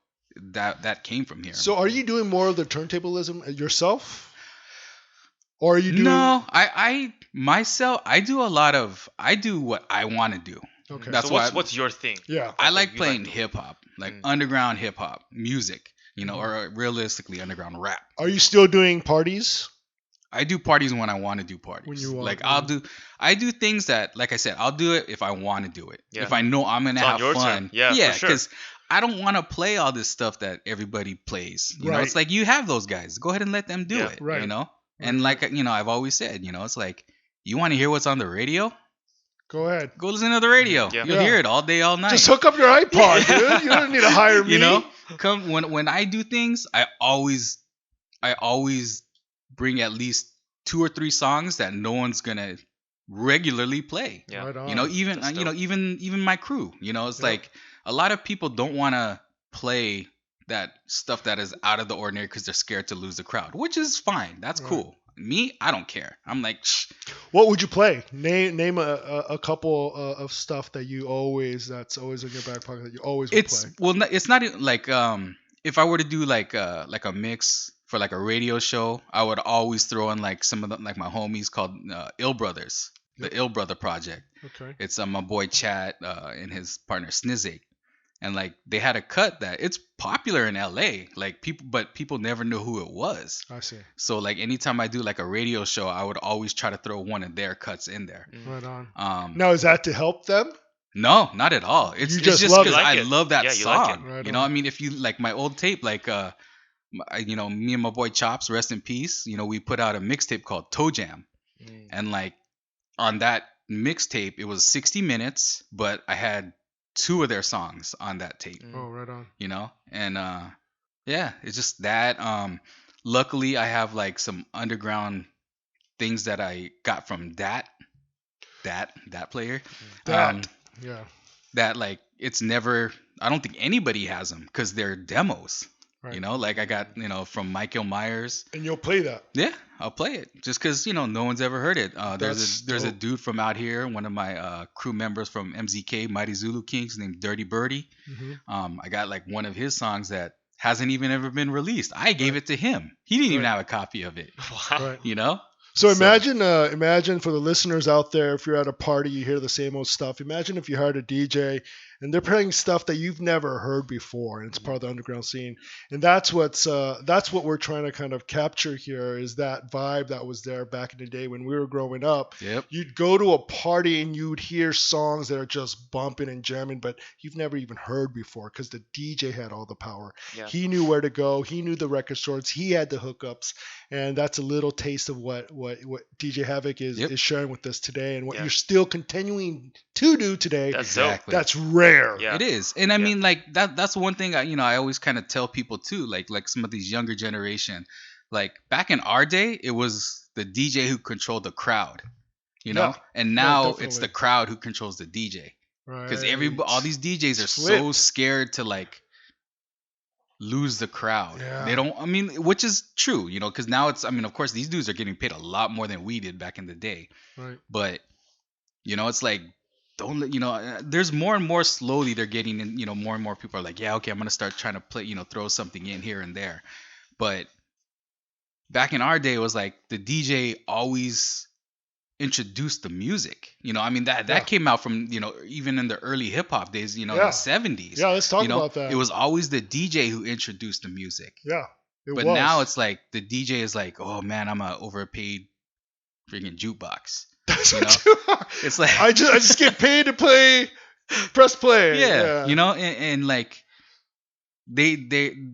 that came from here. So are you doing more of the turntablism yourself? Or are you doing No, I myself I do what I want to do. Okay. That's so why what's your thing? Yeah. I like you playing like hip hop, like Mm. underground hip hop music, or realistically underground rap. Are you still doing parties? I do parties when I want to do parties. When you want, like yeah. I do things that, like I said, I'll do it if I want to do it. Yeah. If I know I'm gonna It's on have your fun. term. Yeah, for sure. because I don't want to play all this stuff that everybody plays. Right. It's like you have those guys. Go ahead and let them do Yeah. it. Right. And like I've always said, it's like you want to hear what's on the radio. Go ahead. Go listen to the radio. Yeah. You'll Yeah. hear it all day, all night. Just hook up your iPod, dude. You don't need to hire me. Come when I do things, I always bring at least 2 or 3 songs that no one's gonna regularly play. Yeah. Right on. Even That's dope. even my crew. It's Yeah. like a lot of people don't want to play that stuff that is out of the ordinary because they're scared to lose the crowd, which is fine. That's Right. cool. Me, I don't care. I'm like, What would you play? Name a couple of stuff that's always in your back pocket that you always would it's play. it's not even like if I were to do like a mix for like a radio show, I would always throw in like some of the, like my homies called Ill Brothers, Yep. the Ill Brother Project. Okay. It's my boy Chat and his partner Snizig. And like they had a cut that it's popular in LA, like people never know who it was. I see. So like anytime I do like a radio show, I would always try to throw one of their cuts in there. Right on. Um, Now, is that to help them? no, not at all. It's You just just love because it. I Like it. love that Yeah, you like song. it. Right You on. know, I mean, if you like my old tape, like me and my boy Chops, rest in peace. We put out a mixtape called Toe Jam, and like on that mixtape, it was 60 minutes, but I had two of their songs on that tape. Mm. Oh, right on. You know, and yeah, it's just that. Luckily, I have like some underground things that I got from that player. Um, That. Yeah. that like it's never. I don't think anybody has them because they're demos. Right. You know, like I got from Michael Myers. And you'll play that. Yeah, I'll play it just because no one's ever heard it. That's There's a dope. dude from out here, one of my crew members from MZK, Mighty Zulu Kings, named Dirty Birdie. Mm-hmm. I got like one of his songs that hasn't even ever been released. I gave it to him. He didn't even Right. have a copy of it. Wow. You know? So imagine for the listeners out there, if you're at a party, you hear the same old stuff. Imagine if you hired a DJ and they're playing stuff that you've never heard before, and it's part of the underground scene. And that's what we're trying to kind of capture here is that vibe that was there back in the day when we were growing up. Yep. You'd go to a party and you'd hear songs that are just bumping and jamming, but you've never even heard before because the DJ had all the power. Yeah. He knew where to go. He knew the record stores. He had the hookups, and that's a little taste of what DJ Havik is sharing with us today, and what Yeah. you're still continuing to do today. That's Exactly. That's rare. Yeah. It is. And I Yeah. mean like that's one thing I always kind of tell people too, like some of these younger generation. Like back in our day, it was the DJ who controlled the crowd. You know? Yeah. And Yeah, now it's definitely. the crowd who controls the DJ. Because Right. all these DJs are It's so flipped. scared to like lose the crowd. Yeah. They don't. I mean, which is true, because now it's. I mean, of course, these dudes are getting paid a lot more than we did back in the day. Right. But it's like don't let there's more and more slowly they're getting in. More and more people are like, yeah, okay, I'm gonna start trying to play. Throw something in here and there. But back in our day, it was like the DJ always introduced the music. I mean that Yeah. came out from even in the early hip hop days. In Yeah. the 70s. Yeah, let's talk about that. It was always the DJ who introduced the music. Yeah. But now it's like the DJ is like, oh man, I'm a overpaid freaking jukebox. That's you what It's like I just get paid to press play. yeah, and like they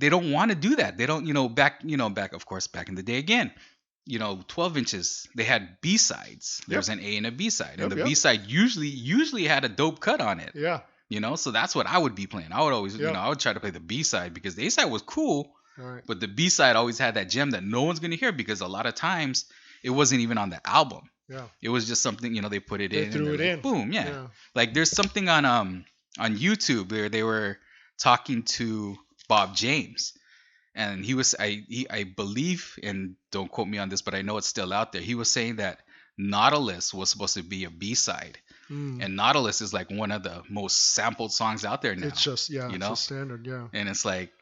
don't want to do that. They don't, back of course back in the day again. 12 inches, they had B-sides. There's an A and a B-side. And the Yep. B-side usually had a dope cut on it. Yeah. So that's what I would be playing. I would always, Yep. I would try to play the B-side because the A-side was cool, All right. but the B-side always had that gem that no one's going to hear because a lot of times it wasn't even on the album. Yeah. It was just something, they put it They in. threw and it they're in. like, boom, yeah. Like there's something on YouTube where they were talking to Bob James. And he was, I believe, and don't quote me on this, but I know it's still out there. He was saying that Nautilus was supposed to be a B-side. Mm. And Nautilus is like one of the most sampled songs out there now. It's just you it's know? a standard. Yeah. And it's like,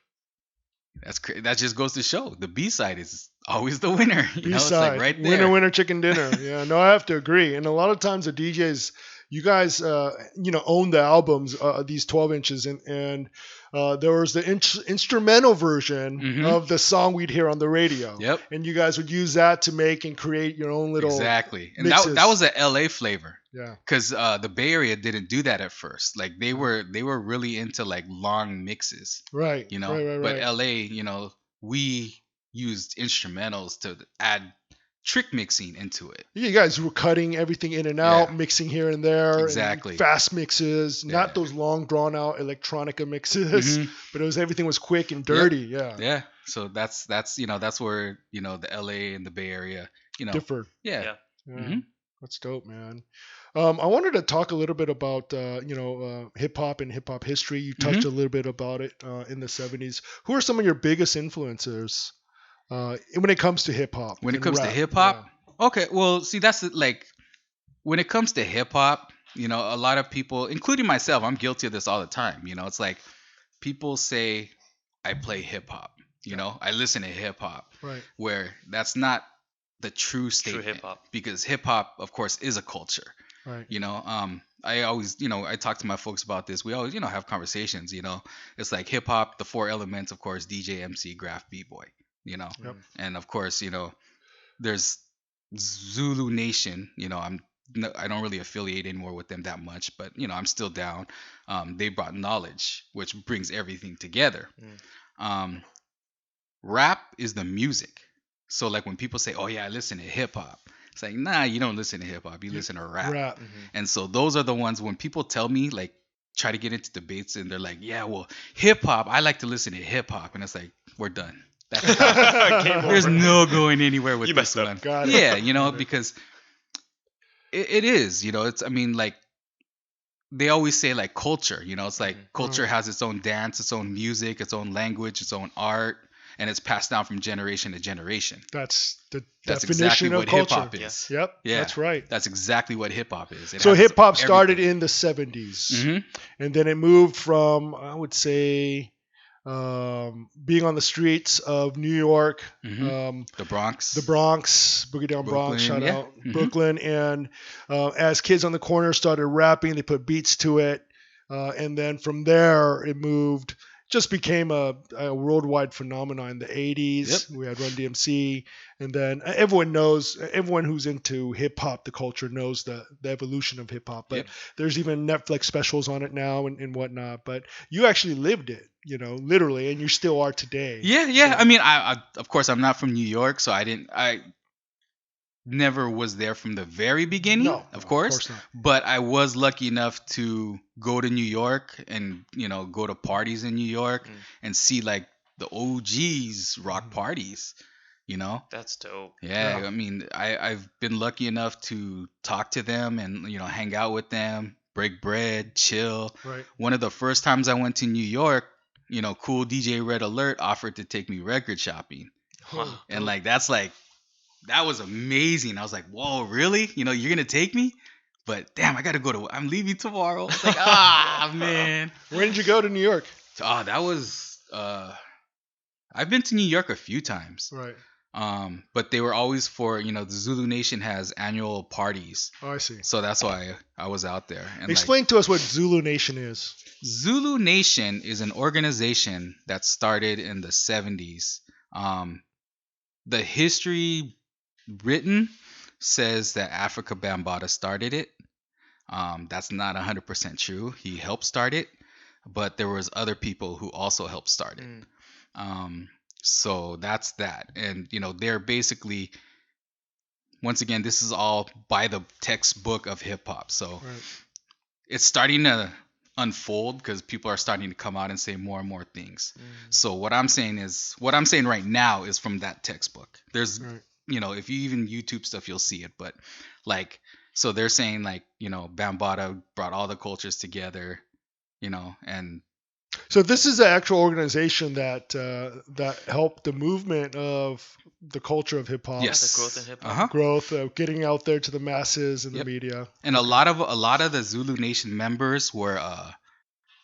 that just goes to show the B-side is always the winner. It's like right there. Winner, winner, chicken dinner. Yeah, no, I have to agree. And a lot of times the DJs, you guys, own the albums, these 12 inches, and there was the instrumental version Mhm. of the song we'd hear on the radio. Yep. And you guys would use that to make and create your own little. Exactly. And mixes. that was a LA flavor. Yeah. Because the Bay Area didn't do that at first. Like they were really into like long mixes. Right. Right. But LA, we used instrumentals to add trick mixing into it. You guys were cutting everything in and out, Yeah. mixing here and there. and Exactly. fast mixes, Yeah. not those long drawn out electronica mixes, Mhm. but everything was quick and dirty. Yeah. Yeah. So that's where the LA and the Bay Area Differ. yeah. Yeah. Yeah. Mhm. That's dope, man. I wanted to talk a little bit about hip hop and hip hop history. You touched a little bit about it in the 70s. Who are some of your biggest influencers when it comes to hip hop? When it and comes to rap? hip hop, okay. Well, see, that's like when it comes to hip hop, a lot of people, including myself, I'm guilty of this all the time. It's like people say I play hip hop. I listen to hip hop, Right. where that's not the true statement. hip-hop. Because hip hop, of course, is a culture. Right. I always, I talk to my folks about this. We always, have conversations. It's like hip hop, the four elements, of course, DJ, MC, graph, b-boy. Yep. And of course, there's Zulu Nation. I don't really affiliate anymore with them that much, but I'm still down. They brought knowledge, which brings everything together. Rap is the music. So like when people say, "Oh yeah, I listen to hip hop," it's like, nah, you don't listen to hip hop. You listen to rap. Rap. And so those are the ones when people tell me like try to get into debates, and they're like, yeah, well, hip hop. I like to listen to hip hop, and it's like, we're done. That's done. Game There's over. no going anywhere with You this messed up. one. Got it. Yeah, you know, Got it. because it is, you know, it's, I mean, like, they always say like culture, you know, it's like culture Right. has its own dance, its own music, its own language, its own art, and it's passed down from generation to generation. That's the That's exactly definition of what hip culture. hop is. Yep, Yeah, that's right. that's exactly what hip hop is. It So has its hip hop started everything. in the 70s, hmm and then it moved from, I would say, being on the streets of New York, hmm The Bronx, the Bronx, Boogie Down Bronx, Brooklyn, shout yeah. out Mhm. Brooklyn, and as kids on the corner started rapping, they put beats to it, and then from there it moved, just became a worldwide phenomenon in the 80s. Yep. We had Run DMC, and then everyone knows, everyone who's into hip hop, the culture knows the evolution of hip hop. But Yep. there's even Netflix specials on it now and whatnot. But you actually lived it, literally, and you still are today. Yeah, yeah. So- I mean, I of course I'm not from New York, so I never was there from the very beginning, No, of course. Of course not. But I was lucky enough to go to New York and, you know, go to parties in New York and see like the OGs rock parties, you know? That's dope. Yeah, Yeah. I mean, I've been lucky enough to talk to them and, you know, hang out with them, break bread, chill. Right. One of the first times I went to New York, you know, cool DJ Red Alert offered to take me record shopping. Wow. And like that was amazing. I was like, whoa, really? You know, you're gonna take me? But damn, I gotta go to. I'm leaving tomorrow. It's like, man. When did you go to New York? Oh, that was. I've been to New York a few times. Right. But they were always for, you know, the Zulu Nation has annual parties, Oh, I see. so that's why I was out there. And Explain to us what Zulu Nation is. Zulu Nation is an organization that started in the 70s. The history written says that Africa Bambaataa started it. That's not 100% true. He helped start it, but there was other people who also helped start it. So that's that. And, you know, they're basically, once again, this is all by the textbook of hip hop. So Right. it's starting to unfold because people are starting to come out and say more and more things. So what I'm saying right now is from that textbook. There's, Right. you know, if you even YouTube stuff, you'll see it. But like, so they're saying like, you know, Bambaataa brought all the cultures together, you know, and So this is the actual organization that helped the movement of the culture of hip hop. yes, The growth in hip hop. Uh-huh. Growth, getting out there to the masses and Yep. the media. And a lot of the Zulu Nation members were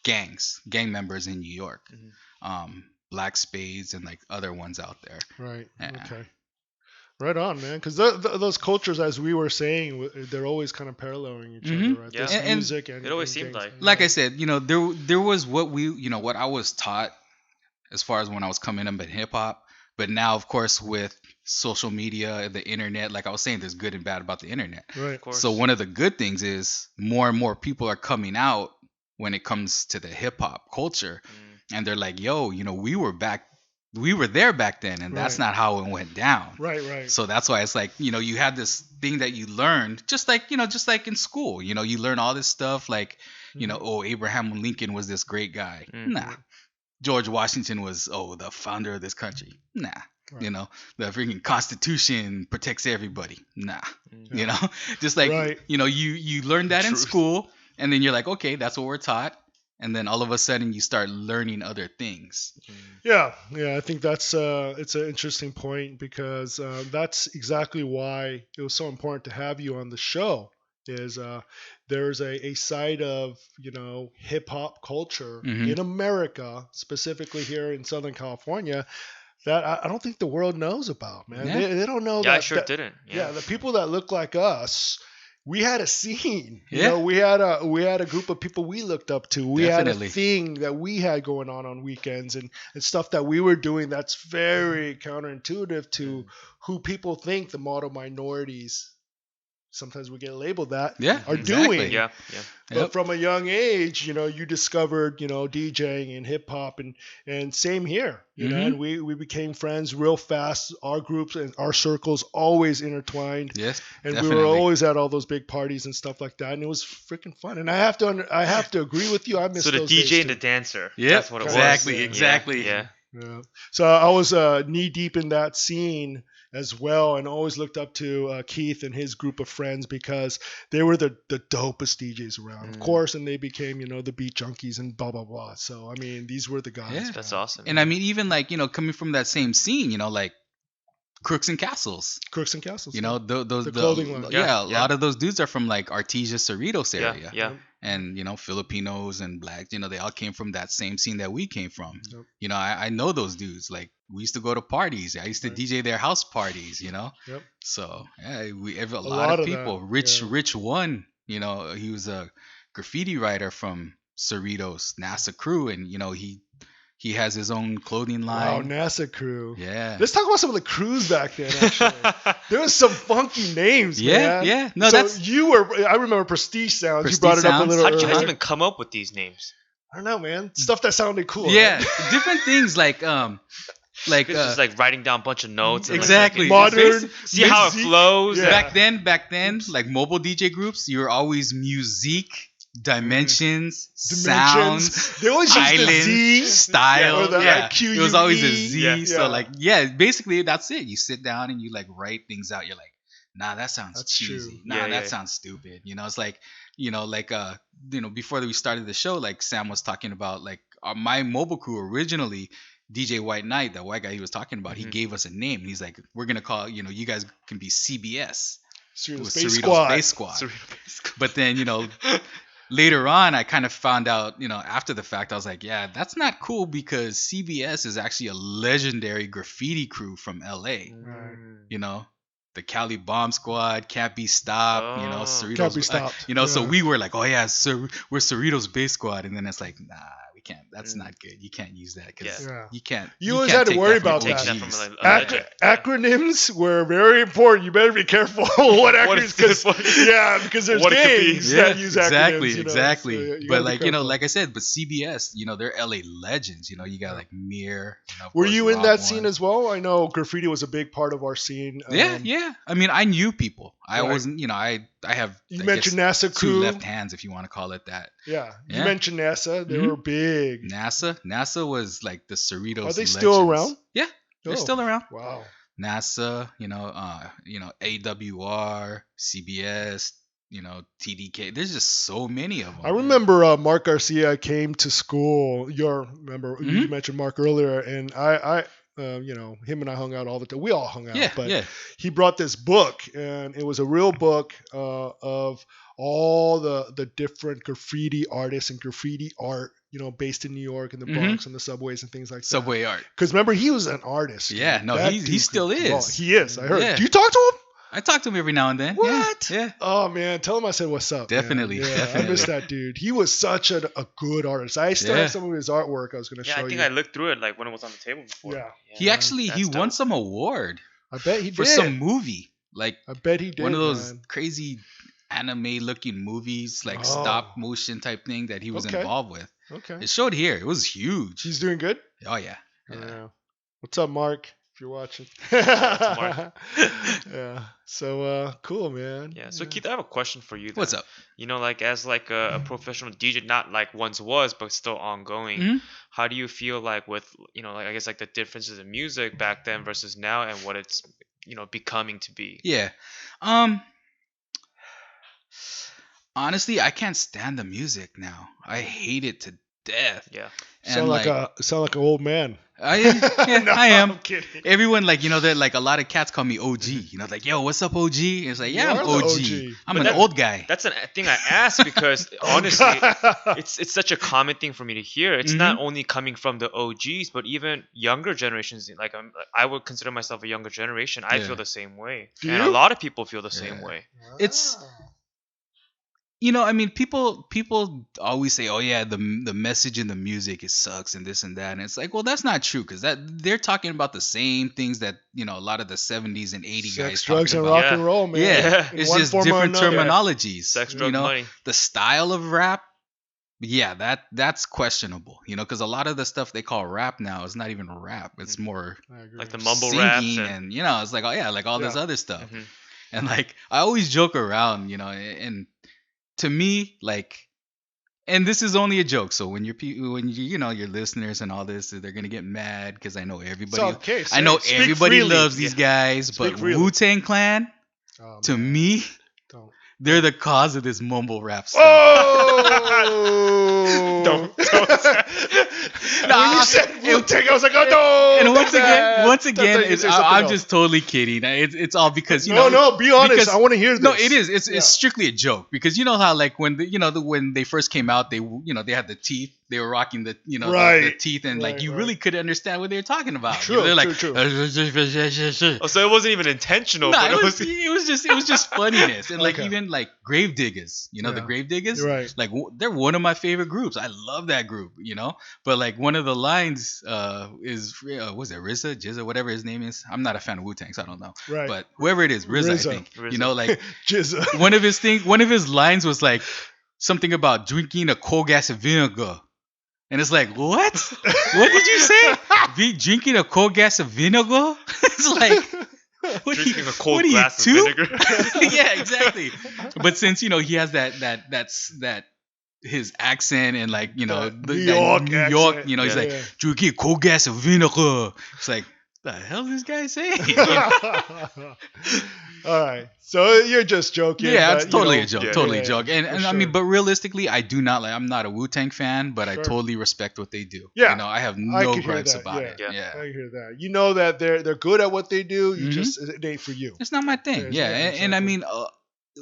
gang members in New York, Black Spades and like other ones out there. Right. Yeah. Okay. Right on, man. Because those cultures, as we were saying, they're always kind of paralleling each Mhm. other. Right? Yeah. This And music and It always and seemed gangs. like. Like I said, you know, there was what what I was taught as far as when I was coming up in hip hop. But now, of course, with social media, the internet, like I was saying, there's good and bad about the internet. Right. Of course. So one of the good things is more and more people are coming out when it comes to the hip hop culture, and they're like, "Yo, you know, we were there back then, and that's Right. not how it went down." Right. Right. So that's why it's like, you know, you had this thing that you learned, just like in school, you know, you learn all this stuff like, you know, oh, Abraham Lincoln was this great guy. Nah. George Washington was, the founder of this country. Nah. Right. You know, the freaking Constitution protects everybody. Nah. Mm. You know, just like, Right. you know, you learn that in Truth. school, and then you're like, okay, that's what we're taught. And then all of a sudden you start learning other things. Yeah, I think that's it's an interesting point because that's exactly why it was so important to have you on the show. Is there's a side of hip hop culture Mhm. in America, specifically here in Southern California, that I don't think the world knows about. Man, Yeah. they don't know Yeah, that. I sure didn't. Yeah, the people that look like us. We had a scene, Yeah. we had a group of people we looked up to. We Definitely. had a thing that we had going on weekends and stuff that we were doing that's very counterintuitive to who people think the model minorities sometimes we get labeled that, Yeah, are exactly. doing. Yeah, yeah. But from a young age, you discovered, DJing and hip hop, and same here, and we became friends real fast. Our groups and our circles always intertwined, Yes, and we definitely. were always at all those big parties and stuff like that, and it was freaking fun. And I have to agree with you. I miss So the those DJ days and the too. dancer. Yep, That's what it exactly, was. exactly. Yeah. Yeah. So I was knee deep in that scene as well, and always looked up to Keith and his group of friends because they were the dopest DJs around, of course, and they became the beat junkies and blah blah blah. So I mean, these were the guys. Yeah. That's awesome. And I mean, even like coming from that same scene, like Crooks and Castles. Crooks and Castles. Those the clothing line. Yeah, a lot of those dudes are from like Artesia, Cerritos Yeah, area. yeah. And Filipinos and blacks, they all came from that same scene that we came from. Yep. I know those dudes. Like we used to go to parties. I used to DJ their house parties. Yep. So yeah, a lot lot of of people. that, Rich one. He was a graffiti writer from Cerritos, NASA crew, and he has his own clothing Wow, line. NASA crew. Yeah. Let's talk about some of the crews back then. Actually, there was some funky names. Yeah, man. yeah. No, so that's you were. I remember Prestige Sounds. Prestige You brought it up a Sounds. little How'd you earlier. even come up with these names? I don't know, man. Stuff that sounded cool. yeah, right? different things like It's just like writing down a bunch of notes. And exactly. Modern. See how it music. flows. Yeah. Back then, like mobile DJ groups, you were always music, dimensions, sounds, They always used the island, Z style. or the Yeah, QUE. it was always a Z. Yeah. So Yeah. like, yeah, basically that's it. You sit down and you like write things out. You're like, nah, that sounds That's cheesy. true. Nah, Yeah, that yeah. sounds stupid. It's like, before we started the show, like Sam was talking about, like my mobile crew originally, DJ White Knight, the white guy he was talking about, he gave us a name. He's like, we're gonna call, you guys can be CBS. Cerritos With Bass Cerritos Squad. Bass Squad. But then, later on, I kind of found out, after the fact, I was like, yeah, that's not cool because CBS is actually a legendary graffiti crew from LA. The Cali Bomb Squad, Can't Be Stopped, Oh. Cerritos. Can't Be Stopped. So Yeah. we were like, oh yeah, we're Cerritos Bass Squad. And then it's like, nah, we can't. That's not good. You can't use that because Yeah. you can't. You always can't had to take worry that from about Take that. that OGs. from a legend. Acronyms were very important. You better be careful what is acronyms. this? Yeah, because there's What it could be. gangs Yeah, that use acronyms. exactly. So you But gotta be like, careful. like I said, but CBS, they're LA legends. You got like Mir. Of Were course, you in Rob that One. scene as well? I know graffiti was a big part of our scene. Yeah. I mean, I knew people. I Right. wasn't, I have. You I mentioned guess, NASA two crew. left hands, if you want to call it that. Yeah. You Yeah. mentioned NASA. They Mhm. were big. NASA was like the Cerritos. Are they still legends. around? Yeah, they're Oh, still around. Wow. NASA, AWR, CBS, TDK. There's just so many of them. I remember Mark Garcia came to school. You Mhm. mentioned Mark earlier, and I him and I hung out all the time. We all hung out, Yeah, but yeah. he brought this book, and it was a real book of all the different graffiti artists and graffiti art, based in New York and the Bronx and the subways and things like that. Subway art. Because remember, he was an artist. Yeah, no, That he dude still could is. draw. He is. I heard. Yeah. Do you talk to him? I talk to him every now and then. What? Yeah. Oh man, tell him I said what's up. man. Definitely, Yeah, I definitely. miss that dude. He was such a good artist. I still Yeah. have some of his artwork. I was going to Yeah, show I think you. I looked through it like when it was on the table before. Yeah. He actually that's he dope. won some award I bet he for did. some movie, like I bet he did. one of those man. crazy anime looking movies, like Oh. stop motion type thing that he was Okay. involved with. Okay. It showed here. It was huge. He's doing good. Oh yeah. Yeah. What's up, Mark? If you're watching. out to Mark. Yeah. So cool, man. Yeah. So Keith, I have a question for you. What's then. up? Like as like a professional DJ, not like once was, but still ongoing. Mhm. How do you feel like with like I guess like the differences in music back then versus now, and what it's becoming to be? Yeah. Honestly, I can't stand the music now. I hate it to death. Yeah. And Sound like an old man. yeah, No, I am. I'm kidding. Everyone they're like a lot of cats call me OG. Like, yo, what's up, OG? And it's like, yeah, You I'm are the OG. OG. I'm But an that- old guy. That's a thing I ask because honestly, it's such a common thing for me to hear. It's not only coming from the OGs, but even younger generations. Like I would consider myself a younger generation. I Yeah. feel the same way, Do and a you? lot of people feel the same Yeah. way. It's I mean, people always say, "Oh yeah, the message in the music it sucks and this and that," and it's like, well, that's not true because that they're talking about the same things that a lot of the '70s and '80s guys Sex, drugs, talking and about. rock Yeah. and roll, man. Yeah, Yeah. In it's one just form or different another. Yeah. terminologies. Sex, drug, money. The style of rap. Yeah, that's questionable. Because a lot of the stuff they call rap now is not even rap. It's more I agree. Like the mumble raps singing, and. and it's like, oh yeah, like all this Yeah. other stuff. Mhm. And like I always joke around, and to me, like, and this is only a joke. So when your listeners and all this, they're gonna get mad because I know everybody. okay, I know speak everybody freely. loves these guys, Speak but freely. Wu-Tang Clan, Oh, to man. me, Don't. they're the cause of this mumble rap stuff. Oh! Don't. When you said Wu-Tang, I was like, oh no! And once That's again, you say something I'm else. just totally kidding. It's all because No, be honest. because- I want to hear this. No, it is. Yeah. It's strictly a joke because you know how like when when they first came out, they they had the teeth. They were rocking the the Right. teeth, and like Right, you right. really couldn't understand what they were talking about. True, They're like, true. Oh, so it wasn't even intentional. No, but it was just funniness, and like Okay. even like Grave Diggers, the Yeah. Grave Diggers, You're right. like they're one of my favorite groups. I love that group, But like one of the lines is was it RZA, Jizza, whatever his name is. I'm not a fan of Wu-Tang, so I don't know. Right. But whoever it is, RZA, I RZA. think. RZA. Like Jizza. one of his lines was like something about drinking a cold gas and vinegar. And it's like, what? What did you say? Drinking a cold gas of vinegar? It's like, Drinking a cold what are you, glass of two? vinegar. Yeah, exactly. But since he has that his accent and like New that York New York, accent. he's Yeah. like drinking cold gas of vinegar. It's like, the hell is this guy saying? All right. So you're just joking. Yeah, but, it's totally a yeah, joke. yeah, Totally a yeah, joke. And for I sure. mean, but realistically, I do not like. I'm not a Wu-Tang fan, but I Sure. totally respect what they do. Yeah. I have I no could hear gripes that, about yeah. it. Yeah. Yeah. I hear that. You know that they're good at what they do. You Mhm. just it ain't for you. It's not my thing. Yeah, Yeah, yeah, and I exactly.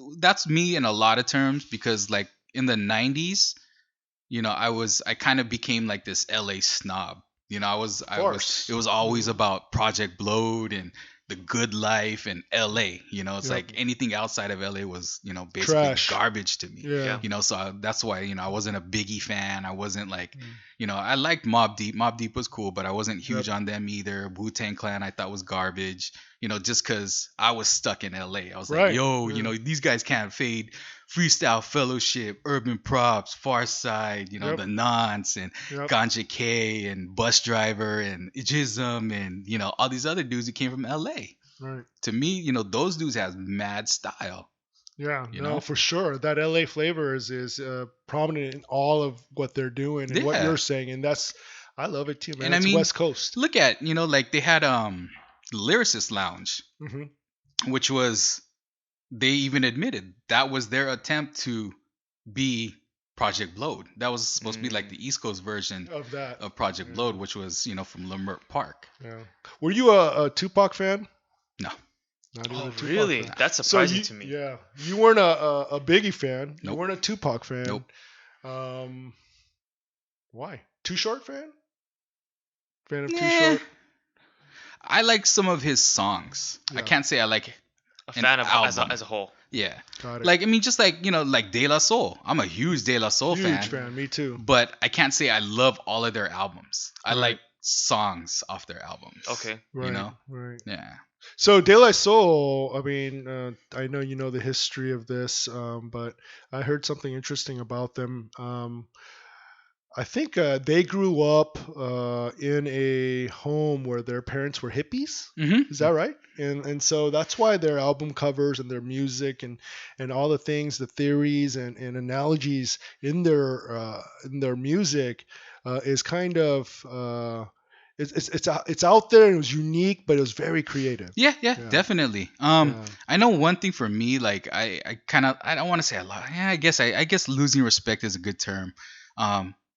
mean, that's me in a lot of terms because like in the '90s, I kind of became like this LA snob. I was. course. It was always about Project Blowed and the good life and LA. It's Yep. like anything outside of LA was, basically Trash. garbage to me. Yeah. So that's why I wasn't a Biggie fan. I wasn't like, Mm. I liked Mobb Deep. Mobb Deep was cool, but I wasn't huge Yep. on them either. Wu-Tang Clan I thought was garbage. Just because I was stuck in LA. I was Right, like, yo, yeah. these guys can't fade. Freestyle Fellowship, Urban Props, Far Side, Yep. the Nonce and Yep. Ganja K and Bus Driver and Jism and all these other dudes who came from LA. Right. To me, those dudes has mad style. Yeah, You no, know? for sure. That LA flavor is prominent in all of what they're doing and what Yeah. you're saying, and I love it too, man. And I It's mean, West Coast. Look at, like they had Lyricist Lounge, Hmm. which was they even admitted that was their attempt to be Project Blowed. That was supposed to be like the East Coast version Of that. of Project Yeah. Blowed, which was, from Leimert Park. Yeah. Were you a Tupac fan? No. Not even Oh, a Tupac really? fan. That's So surprising you, to me. Yeah, you weren't a Biggie fan. You Nope. weren't a Tupac fan. Nope. Why? Too Short fan? Fan of Too Nah. Short? I like some of his songs. Yeah. I can't say I like A An fan of album. as a whole. yeah. Got it. Like I mean just like, like De La Soul. I'm a huge De La Soul Huge fan. Me too. but I can't say I love all of their albums. I Right. like songs off their albums. Okay. Right. know? Right. Yeah. So De La Soul, I mean, I know you know the history of this, but I heard something interesting about them. I think they grew up in a home where their parents were hippies. Mm-hmm. Is that right? And so that's why their album covers and their music and all the things, the theories and analogies in their music is kind of it's out there and it was unique, but it was very creative. Yeah, Yeah. definitely. Yeah. I know one thing for me, like I kind of I don't want to say a lot. Yeah, I guess losing respect is a good term.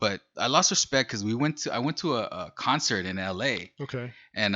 But I lost respect because I went to a concert in LA Okay. and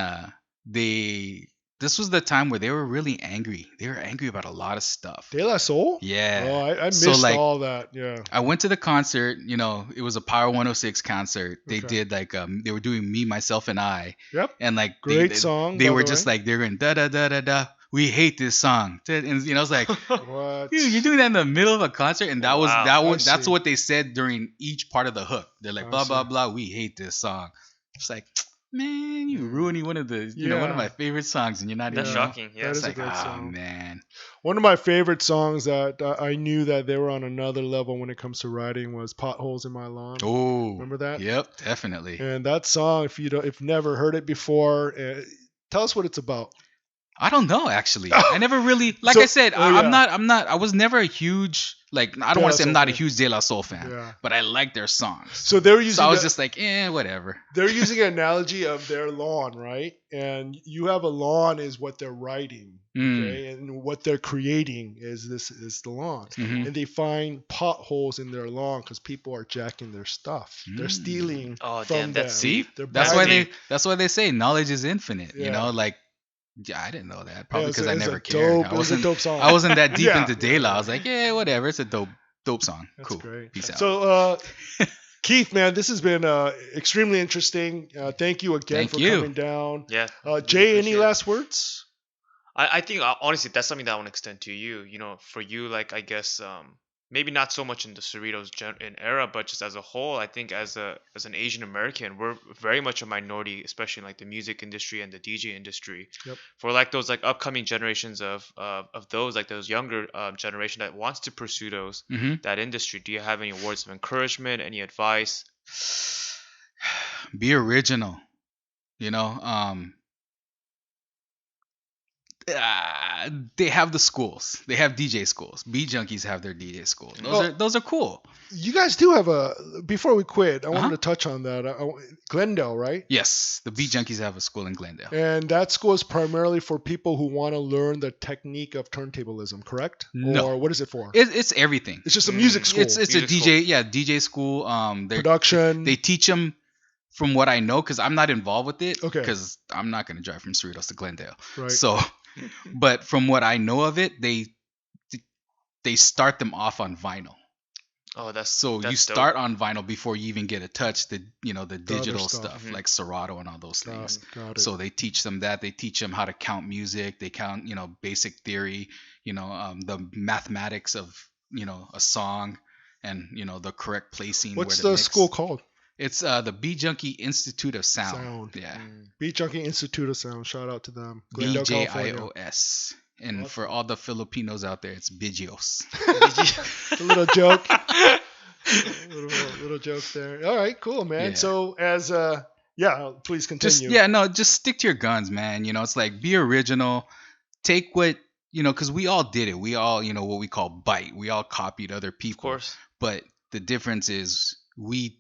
this was the time where they were really angry. They were angry about a lot of stuff. De La Soul? Yeah. Oh, I missed So, like, all that. Yeah. I went to the concert, it was a Power 106 concert. They Okay. did like they were doing Me, Myself and I. Yep. And like Great they, song. They by were the just way. like they were going da da da da da we hate this song. And I was like, What? dude, you're doing that in the middle of a concert, and that was Wow. that I was that's see. what they said during each part of the hook. They're like, I blah blah see. blah. We hate this song. It's like, man, you Mm. ruining one of the one of Yeah. my favorite songs, and you're not That's even. shocking. Yeah. That It's is a like, great oh song. man. One of my favorite songs that I knew that they were on another level when it comes to writing was "Potholes in My Lawn." Oh, Remember that? Yep, definitely. And that song, if you've never heard it before, tell us what it's about. I don't know actually. I never really, like So- I said, oh, I'm yeah. not. I was never a huge like. I De don't La want to say I'm Soul not a fan. huge De La Soul fan, Yeah. but I like their songs. So they're using. So I was the- just like, whatever. they're using an analogy of their lawn, right? And you have a lawn is what they're writing, okay? And what they're creating is the lawn. Mhm. And they find potholes in their lawn because people are jacking their stuff. They're stealing Oh, from damn, that's them. See, They're that's why bragging. that's why they say knowledge is infinite. You Yeah. know, like I didn't know that probably it's because I it's never a cared. dope, it was a dope song. I wasn't that deep Yeah. into De La. I was like, yeah, whatever. It's a dope song. That's Cool. great. Peace out. So, Keith, man, this has been extremely interesting. Thank you again Thank for you. coming down. Yeah. Jay, any appreciate it. last words? I think honestly that's something that I want to extend to you. For you, like I guess maybe not so much in the Cerritos in era, but just as a whole, I think as an Asian American, we're very much a minority, especially in like the music industry and the DJ industry. Yep. For like those like upcoming generations of those like those younger generation that wants to pursue that industry, do you have any words of encouragement, any advice? Be original. They have the schools. They have DJ schools. Beat Junkies have their DJ schools. Those are cool. You guys do have before we quit, I wanted Uh-huh. to touch on that. Glendale, right? Yes, the Beat Junkies have a school in Glendale. And that school is primarily for people who want to learn the technique of turntablism, correct? No. Or what is it for? It's everything. It's just a music school. It's a Music DJ school. Production. They teach them from what I know because I'm not involved with it. Okay. Because I'm not going to drive from Cerritos to Glendale. Right. So, but from what I know of it, they start them off on vinyl. Oh, that's You dope. start on vinyl before you even get to touch the digital stuff. stuff Mhm. like Serato and all those things. Got it. So they teach them that. They teach them how to count music. They count, basic theory, the mathematics of, a song and, the correct placing. What's where to the mix. school called? It's the B Junkie Institute of Sound. Sound. Yeah. Beat Junkie Institute of Sound. Shout out to them. Glendale, California. BJIOS. And Awesome. for all the Filipinos out there, it's Bijios. A little joke. little joke there. All right, cool, man. Yeah. So as please continue. Just stick to your guns, man. It's like be original. Take what because we all did it. We all what we call bite. We all copied other people. Of course. But the difference is we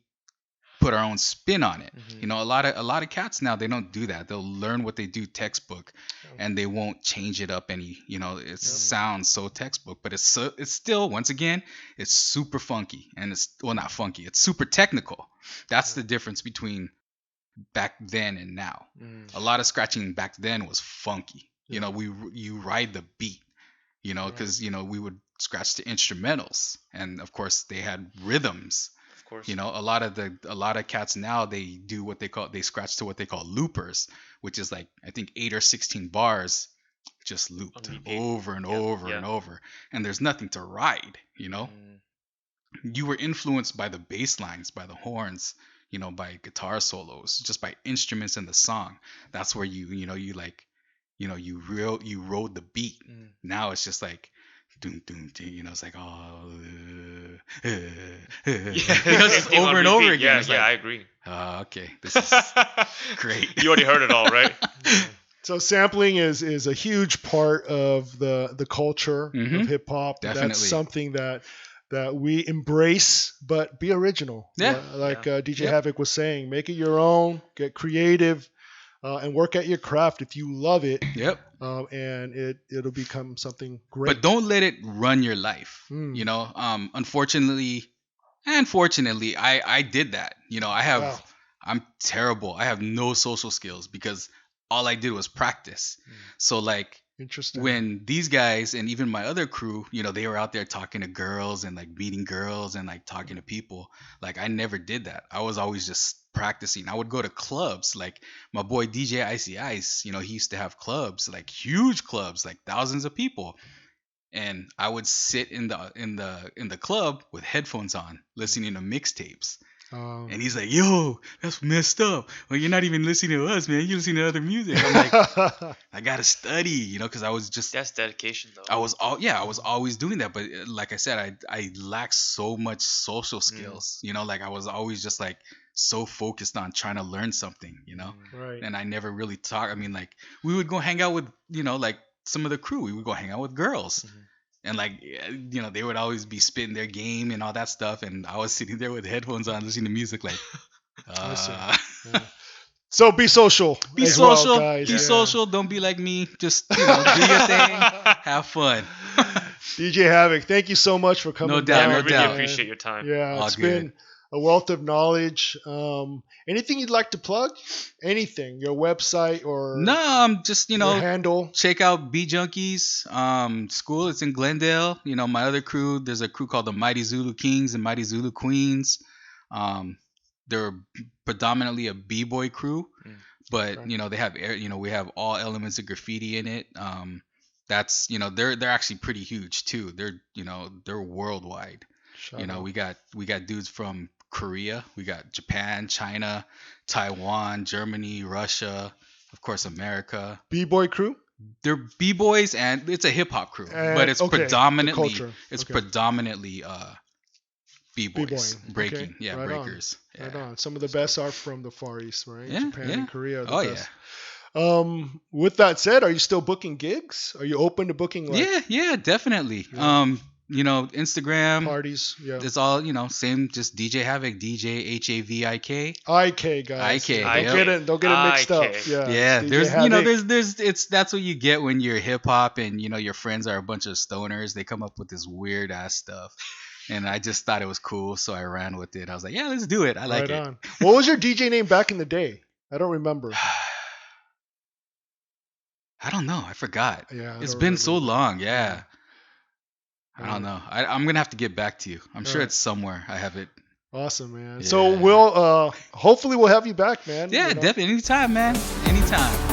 put our own spin on it. Mhm. A lot of cats now, they don't do that. They'll learn what they do textbook and they won't change it up any. It sounds so textbook, but it's still, once again, it's super funky, and it's not funky, it's super technical. That's the difference between back then and now. A lot of scratching back then was funky. You ride the beat, because we would scratch the instrumentals, and of course they had rhythms. Of course. A lot of cats now, they scratch to what they call loopers, which is like I think 8 or 16 bars just looped On repeat. over and Yeah, over yeah. and over, and there's nothing to ride. You were influenced by the bass lines, by the horns, by guitar solos, just by instruments in the song. That's where you rode the beat. Now it's just like doom doom doom, it's like Just over and over again. Yeah, It's yeah, like, I agree. okay, this is great. You already heard it all, right? So sampling is a huge part of the culture Mhm. of hip hop. Definitely. That's something that we embrace, but be original. Yeah. Like DJ Yep. Havik was saying, make it your own, get creative, and work at your craft if you love it, Yep. and it'll become something great. But don't let it run your life. Mm. Unfortunately, I did that. Wow. I'm terrible. I have no social skills because all I did was practice. So like Interesting. when these guys and even my other crew, they were out there talking to girls and like meeting girls and like talking to people, like I never did that. I was always just practicing. I would go to clubs like my boy DJ Icy Ice. He used to have clubs, like huge clubs, like thousands of people. And I would sit in the club with headphones on, listening to mixtapes. And he's like, "Yo, that's messed up. Well, you're not even listening to us, man. You're listening to other music." I'm like, I gotta study, because I was just That's dedication, though. I was always doing that. But like I said, I lacked so much social skills. Like I was always just like so focused on trying to learn something. Right. And I never really talked. I mean, like we would go hang out with like some of the crew. We would go hang out with girls. And like, they would always be spitting their game and all that stuff, and I was sitting there with headphones on, listening to music, like. Yeah. So be social. Be as social, well, guys. be Yeah. social. Don't be like me. Just do your thing. Have fun. DJ Havik, thank you so much for coming. No doubt, down, no I really doubt. appreciate your time. Yeah, All it's good. been a wealth of knowledge. Anything you'd like to plug? Anything? Your website or No, I'm just your handle? check out B Junkies school. It's in Glendale. My other crew. There's a crew called the Mighty Zulu Kings and Mighty Zulu Queens. They're predominantly a b-boy crew, but Okay. they have we have all elements of graffiti in it. That's they're actually pretty huge too. They're worldwide. Shout out. We got dudes from Korea, we got Japan, China, Taiwan, Germany, Russia, of course America. B-boy crew? They're b-boys and it's a hip hop crew, And- but it's okay, the predominantly culture. Okay. predominantly b-boys, B-boying. breaking, Okay, yeah, right on. breakers. Yeah. Right on. Some of the best are from the Far East, right? Yeah, Japan yeah. and Korea are the Oh best. With that said, are you still booking gigs? Are you open to booking like yeah, definitely. Yeah. Instagram. parties? Yeah. It's all same. Just DJ Havik, DJ Havik. IK guys. IK, Yeah, yep. don't get it mixed up. IK. Yeah. Yeah, DJ there's Havik. it's that's what you get when you're hip hop and your friends are a bunch of stoners. They come up with this weird ass stuff, and I just thought it was cool, so I ran with it. I was like, yeah, let's do it. I like Right it. on. What was your DJ name back in the day? I don't remember. I don't know. I forgot. Yeah. It's been so long. Yeah. I don't know. I'm gonna have to get back to you. I'm sure Alright. it's somewhere. I have it. Awesome, man. Yeah. So we'll hopefully we'll have you back, man. Yeah, you know? definitely. Anytime, man. Anytime.